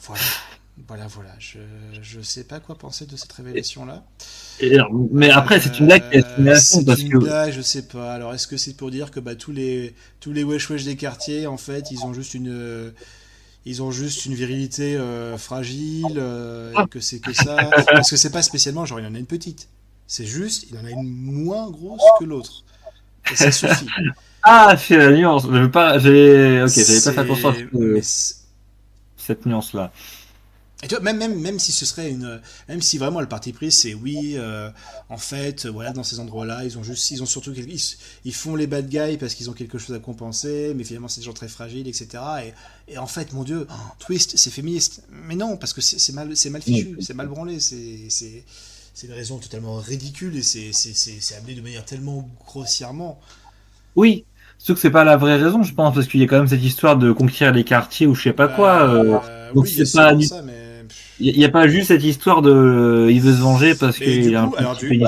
Voilà. Voilà. Je sais pas quoi penser de cette révélation-là. Mais après, c'est une blague qui est assumée à fond C'est parce une que. blague, je sais pas. Alors, est-ce que c'est pour dire que bah, tous les wesh wesh des quartiers, en fait, ils ont juste une virilité fragile et que c'est que ça. Parce que c'est pas spécialement genre il en a une petite. C'est juste il en a une moins grosse que l'autre. Et ça suffit. Ah, c'est la nuance. Je veux pas. Ok, j'avais pas fait attention à C'est mais cette nuance-là. et tu vois, même si ce serait même si vraiment le parti pris c'est oui, en fait, voilà, dans ces endroits-là, ils ont surtout, ils font les bad guys parce qu'ils ont quelque chose à compenser, mais finalement c'est des gens très fragiles, etc. Et en fait, mon Dieu, twist, c'est féministe. Mais non, parce que c'est mal fichu, c'est mal branlé, c'est une raison totalement ridicule et c'est amené de manière tellement grossièrement. Oui, sauf que c'est pas la vraie raison, je pense, parce qu'il y a quand même cette histoire de conquérir les quartiers ou je sais pas quoi. Donc Oui, il y a c'est pas sûrement du. ça, mais Il y a pas juste cette histoire de. Il veut se venger parce mais qu'il du a un coup, petit pénis.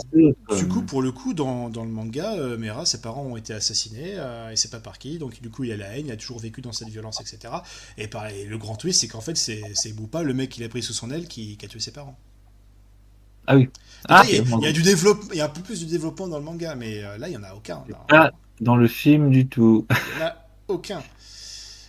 du coup, pour le coup, dans le manga, Mera, ses parents ont été assassinés, et c'est pas par qui, donc du coup, il a la haine, il a toujours vécu dans cette violence, etc. Et pareil, le grand twist, c'est qu'en fait, c'est Boopa, le mec qu'il a pris sous son aile, qui a tué ses parents. Ah oui. Donc Ah là, ok. il y a du développement, il y a un peu plus de développement dans le manga, mais là, il y en a aucun. Pas dans le film du tout. Il y en a aucun.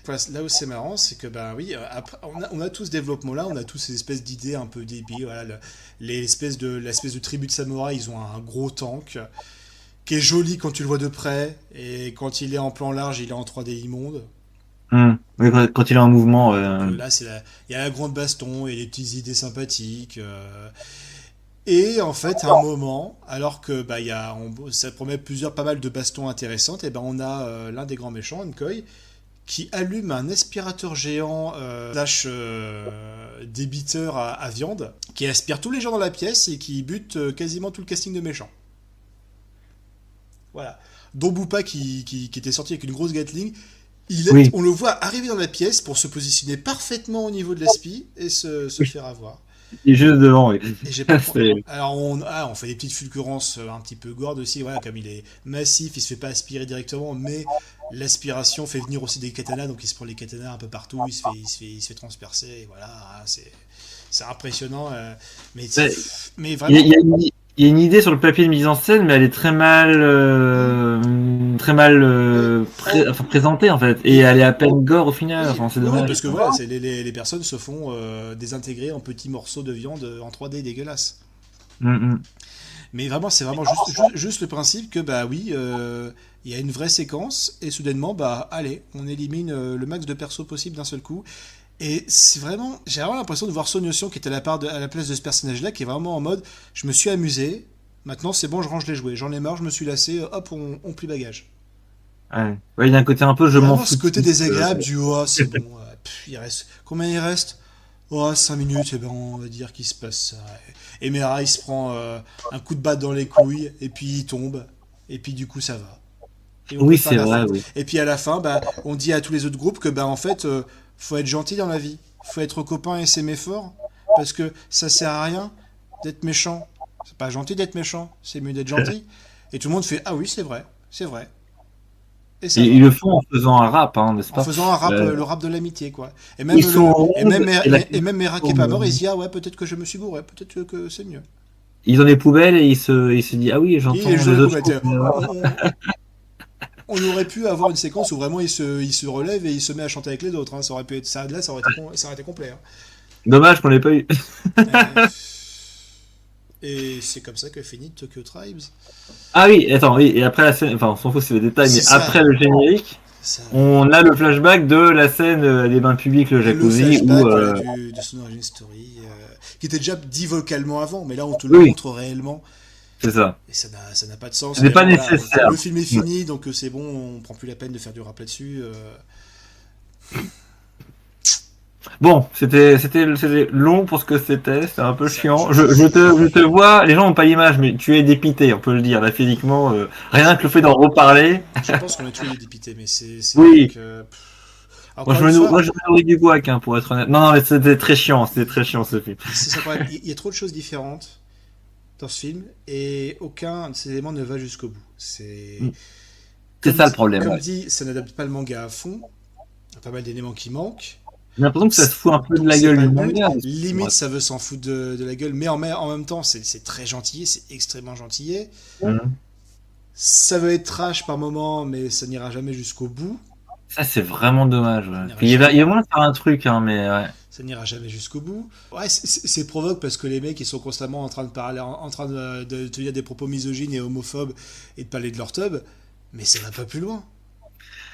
Voilà, là où c'est marrant, c'est que ben oui, après, on a tout ce développement-là, on a tous ces espèces d'idées un peu débiles. Voilà, l'espèce de tribu de samouraïs, ils ont un gros tank qui est joli quand tu le vois de près, et quand il est en plan large, il est en 3D immonde. Oui, quand il est en mouvement. Donc là, il y a la grande baston et les petites idées sympathiques. Et en fait, à un moment, alors que bah, ça promet pas mal de bastons intéressantes, et ben on a l'un des grands méchants, Nkoi, qui allume un aspirateur géant slash débiteur à viande, qui aspire tous les gens dans la pièce et qui bute quasiment tout le casting de méchants. Voilà. Dont Boopa qui était sorti avec une grosse Gatling, Oui, on le voit arriver dans la pièce pour se positionner parfaitement au niveau de l'aspi et se faire avoir. il est juste devant, oui. Et j'ai pas C'est- Alors on fait des petites fulgurances un petit peu gourdes aussi, voilà, comme il est massif, il se fait pas aspirer directement, mais l'aspiration fait venir aussi des katanas, donc il se prend les katanas un peu partout, il se fait transpercer, et voilà, c'est impressionnant, c'est- mais Il y a, vraiment, il y a une idée sur le papier de mise en scène, mais elle est très mal enfin, présentée en fait, et et elle est à peine gore au final. oui, Enfin, c'est oui, dommage. parce que voilà, les personnes se font désintégrer en petits morceaux de viande en 3D dégueulasse. Mm, Mais vraiment, c'est vraiment juste le principe que, bah oui, il y a une vraie séquence, et soudainement, bah allez, on élimine le max de persos possible d'un seul coup. Et j'ai vraiment l'impression de voir Son Yotsun qui était à la place de ce personnage-là, qui est vraiment en mode, je me suis amusé, maintenant c'est bon, je range les jouets, j'en ai marre, je me suis lassé, hop, on plie bagage. ouais. Ouais, il y a un côté un peu je m'en Vraiment ce fous de côté tout. désagréable du, oh, c'est bon, il reste, combien il reste? Oh, 5 minutes, et ben on va dire qu'il se passe ça. Et Mera, il se prend un coup de batte dans les couilles, et puis il tombe, et puis du coup ça va. Et on peut Oui, faire c'est la vrai, fête. oui. Et puis à la fin, bah, on dit à tous les autres groupes que bah en fait, faut être gentil dans la vie. Faut être copain et s'aimer fort, parce que ça sert à rien d'être méchant. C'est pas gentil d'être méchant, c'est mieux d'être gentil. Et tout le monde fait ah oui, c'est vrai, et Et ça ils va. le font en faisant un rap, hein, n'est-ce En pas? faisant un rap, Euh, le rap de l'amitié, quoi. ils sont en rouge Et même Mera qui est pas mort, il se dit ah ouais, peut-être que je me suis gouré, peut-être que c'est mieux. ils ont des poubelles et ils se disent ah oui, Et il est j'entends juste dans les les autres poubelles. choses. On aurait pu avoir une séquence où vraiment il se relève et il se met à chanter avec les autres, hein. Ça aurait pu être ça, là, ça aurait été complet, hein. Dommage qu'on l'ait pas eu. Euh, Et c'est comme ça que finit Tokyo Tribes. Ah oui, attends, oui, et après la scène, enfin on s'en fout c'est les détails, mais C'est ça, après le générique, ça. on a le flashback de la scène des bains publics, le Le jacuzzi, où flashback voilà, de son origin story, qui était déjà dit vocalement avant, mais là on te le oui, montre réellement, c'est ça. et ça n'a pas de sens. Ce n'est Mais pas bon, voilà, nécessaire. le film est fini, donc c'est bon, on prend plus la peine de faire du rap là-dessus. Bon, c'était long pour ce que c'était un peu Ça, chiant. Je te vois, les gens n'ont pas l'image, mais tu es dépité, on peut le dire, là, physiquement. Rien que le fait d'en reparler. je pense qu'on est tous les dépités, mais c'est vrai Oui, que. Encore une moi fois, je me nourris du guac, hein, pour être honnête. Non, non, mais c'était très chiant ce film. c'est ça le problème. Il y a trop de choses différentes dans ce film et aucun de ces éléments ne va jusqu'au bout. Mm. C'est ça le problème, Comme ouais. dit, ça n'adapte pas le manga à fond. Il y a pas mal d'éléments qui manquent. J'ai l'impression que ça se fout un peu de Donc la c'est gueule pas du le but. manga. Limite, ça veut s'en foutre de la gueule, mais en même temps, c'est très gentil, c'est extrêmement gentil. Mm. Ça veut être trash par moment, mais ça n'ira jamais jusqu'au bout. Ça, c'est vraiment dommage, Ça ouais. n'ira Il y jamais, a moyen de faire un truc, hein, mais ouais. ça n'ira jamais jusqu'au bout. Ouais, c'est provoque parce que les mecs ils sont constamment en train de parler, en train de tenir des propos misogynes et homophobes et de parler de leur tub, mais ça va pas plus loin.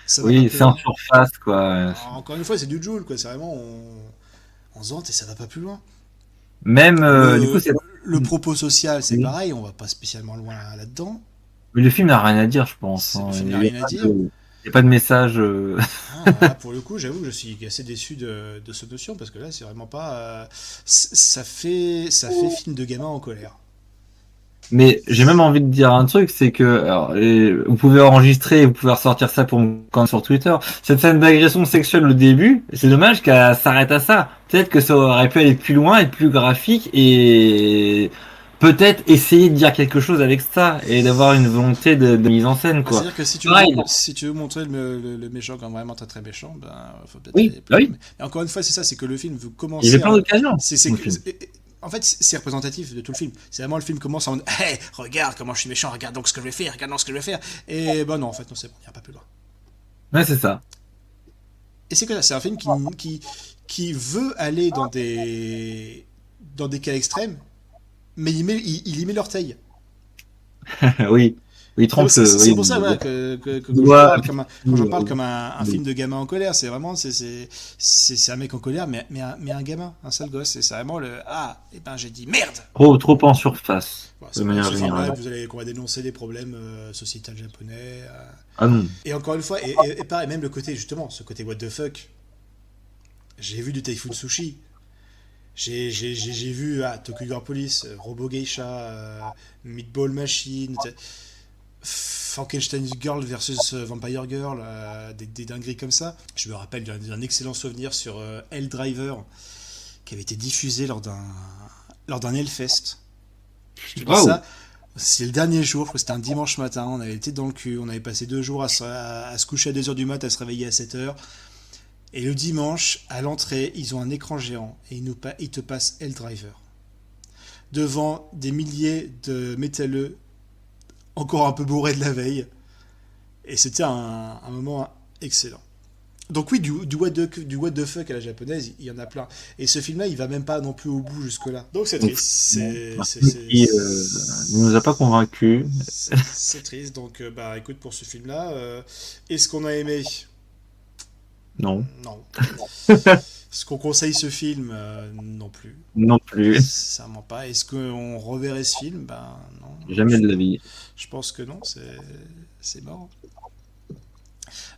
Ça va pas Oui, plus c'est en loin. surface, quoi. Encore une fois, c'est du Joule, quoi. C'est vraiment on se vante et ça va pas plus loin. Même, du coup, Le, c'est. le propos social, c'est Oui. pareil, on va pas spécialement loin là-dedans. Mais le film n'a rien à dire, je pense, Le hein. film n'a rien à dire. Il y a pas de message. Ah, là, pour le coup, j'avoue que je suis assez déçu de cette notion parce que là, c'est vraiment pas. Ça fait film de gamin en colère. Mais j'ai même envie de dire un truc, c'est que alors, vous pouvez enregistrer, vous pouvez ressortir ça pour me quand sur Twitter. Cette scène d'agression sexuelle au début, c'est dommage qu'elle s'arrête à ça. Peut-être que ça aurait pu aller plus loin, être plus graphique et peut-être essayer de dire quelque chose avec ça et d'avoir une volonté de mise en scène, Bah, quoi. c'est-à-dire que Pareil. si tu veux montrer le méchant comme vraiment très très méchant, ben faut peut-être Oui, aller plus bah loin. oui. Et encore une fois, c'est ça, c'est que le film veut Il y avait commencer plein d'occasions. c'est Dans le que film. en fait, c'est représentatif de tout le film. C'est vraiment le film commence en mode hey, regarde comment je suis méchant, regarde donc ce que je vais faire, regarde donc ce que je vais faire. Et ben non, en fait, non, c'est bon, il n'y a pas plus loin. Ouais, c'est ça. Et c'est que ça, c'est un film qui veut aller dans des cas extrêmes, mais il y met l'orteil. Oui. il trempe C'est oui, pour ça voilà, que quand j'en parle comme un film de gamin en colère, c'est vraiment c'est un mec en colère, mais un gamin, un sale gosse. Et c'est vraiment le ah, et ben j'ai dit merde. trop en surface, Voilà, de c'est pas manière ce film-là générale. que qu'on va dénoncer les problèmes sociétals japonais. Ah non. Et encore une fois, et pareil, même le côté, justement, ce côté what the fuck. J'ai vu du Typhoon Sushi. J'ai vu Tokyo Police, Robo Geisha, Meatball Machine, Frankenstein Girl versus Vampire Girl, des dingueries comme ça. Je me rappelle d'un excellent souvenir sur Helldriver qui avait été diffusé lors d'un Hellfest. Je te dis Waouh. ça, c'est le dernier jour, je crois que c'était un dimanche matin, on avait été dans le cul, on avait passé 2 jours à se coucher à 2h du mat, à se réveiller à 7h. Et le dimanche, à l'entrée, ils ont un écran géant et ils te passent Helldriver. Devant des milliers de métalleux, encore un peu bourrés de la veille. Et c'était un moment excellent. Donc oui, du what the fuck à la japonaise, il y en a plein. Et ce film-là, il va même pas non plus au bout jusque-là. Donc c'est Donc, triste. un film qui ne nous a pas convaincus. C'est triste. Donc bah écoute, pour ce film-là, est-ce qu'on a aimé? Non. Non. Est-ce qu'on conseille ce film? Non plus. Non plus. Sincèrement pas. Est-ce qu'on reverrait ce film? Ben non. Jamais de la vie. Je pense que non, c'est mort.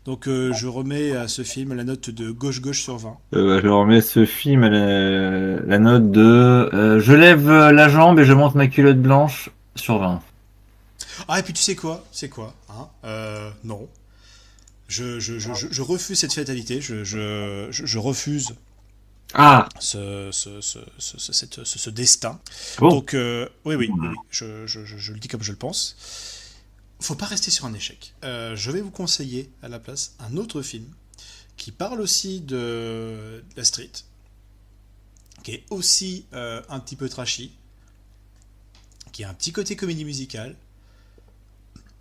Donc je remets à ce film la note de gauche sur 20. Je remets ce film à la note de je lève la jambe et je monte ma culotte blanche sur 20. Ah, et puis tu sais quoi? C'est quoi hein non. Je refuse cette fatalité. Je refuse Ah ce destin. bon. Donc, oui. Je le dis comme je le pense. Faut pas rester sur un échec. Je vais vous conseiller à la place un autre film qui parle aussi de la street, qui est aussi un petit peu trashy, qui a un petit côté comédie musicale,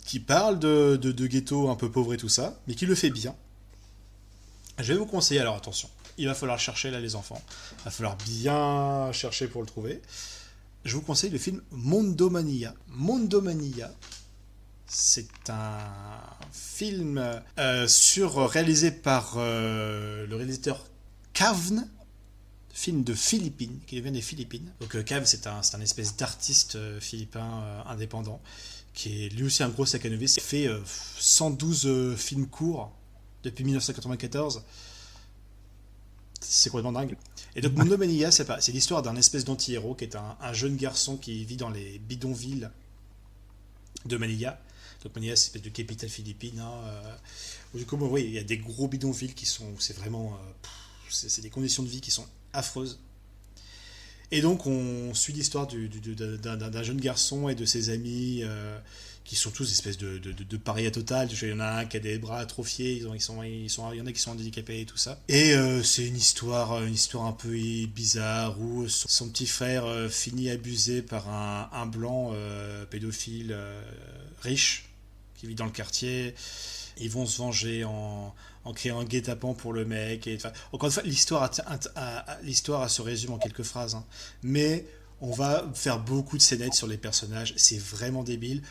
qui parle de ghetto un peu pauvre et tout ça, mais qui le fait bien. Je vais vous conseiller, alors attention, il va falloir chercher là les enfants, il va falloir bien chercher pour le trouver. Je vous conseille le film Mondomania. Mondomania, c'est un film réalisé par le réalisateur Kavn, film de Philippines, qui vient des Philippines. Donc Kavn, c'est un espèce d'artiste philippin indépendant, qui est lui aussi un gros sacanoviste. Il fait 112 films courts depuis 1994. C'est complètement dingue. Et donc Mondomania, c'est l'histoire d'un espèce d'anti-héros qui est un jeune garçon qui vit dans les bidonvilles de Manila. Donc Manila, c'est une espèce de capitale philippine. Du coup, oui, il y a des gros bidonvilles qui sont, c'est vraiment, c'est des conditions de vie qui sont affreuses. Et donc on suit l'histoire d'un jeune garçon et de ses amis qui sont tous des espèces de parias totales. Il y en a un qui a des bras atrophiés, il y en a qui sont handicapés et tout ça. Et c'est une histoire un peu bizarre où son petit frère finit abusé par un blanc pédophile riche qui vit dans le quartier. Ils vont se venger en créant un guet-apens pour le mec. Et, encore une fois, l'histoire se résume en quelques phrases. Hein. Mais on va faire beaucoup de scénettes sur les personnages. C'est vraiment débile.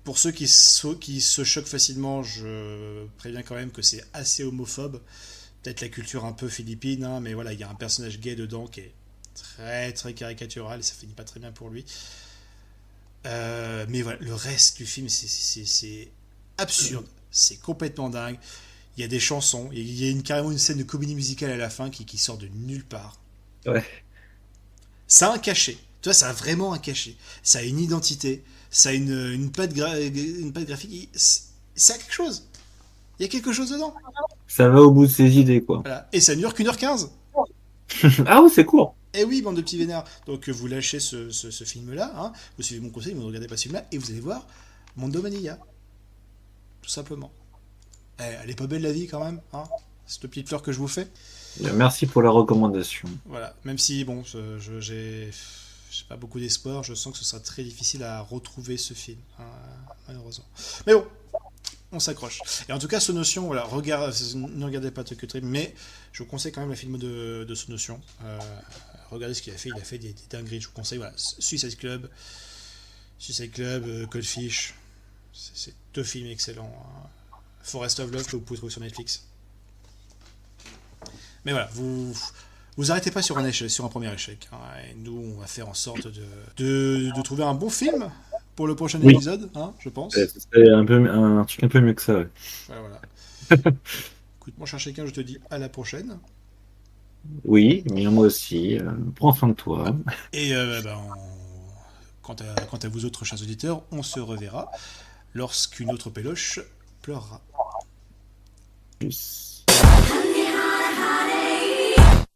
Pour ceux qui se choquent facilement, je préviens quand même que c'est assez homophobe. Peut-être la culture un peu philippine, hein, mais voilà, il y a un personnage gay dedans qui est très très caricatural et ça finit pas très bien pour lui. Mais voilà, le reste du film, c'est absurde. C'est complètement dingue. Il y a des chansons. Il y a carrément une scène de comédie musicale à la fin qui sort de nulle part. Ouais. Ça a un cachet. Tu vois, ça a vraiment un cachet. Ça a une identité. Ça a une patte graphique. Ça a quelque chose. Il y a quelque chose dedans. Ça va au bout de ses idées, quoi. Voilà. Et ça ne dure qu'1h15. Ah oui, c'est court. Eh oui, bande de petits vénards. Donc vous lâchez ce film-là. Hein. Vous suivez mon conseil, vous ne regardez pas ce film-là. Et vous allez voir Mondomania. Tout simplement. Elle est pas belle la vie quand même, hein, cette petite fleur que je vous fais. Merci pour la recommandation. Voilà, même si bon, j'ai pas beaucoup d'espoir, je sens que ce sera très difficile à retrouver ce film, hein, malheureusement. Mais bon, on s'accroche. Et en tout cas, ce notion, voilà, ne regardez pas Tokyo Trip, mais je vous conseille quand même la film de ce notion. Regardez ce qu'il a fait, il a fait des dingueries. Je vous conseille, voilà, Suicide Club, Cold Fish. C'est deux films excellents. Forest of Love que vous pouvez trouver sur Netflix. Mais voilà, vous arrêtez pas sur un premier échec. Hein, et nous, on va faire en sorte de trouver un bon film pour le prochain Oui, épisode, hein, je pense. c'est un truc un peu mieux que ça. Ouais. Voilà. Écoute, mon cher chacun, je te dis à la prochaine. Oui, mais moi aussi. Prends soin de toi. Et quant à vous autres chers auditeurs, on se reverra lorsqu'une autre péloche pleurera. Plus.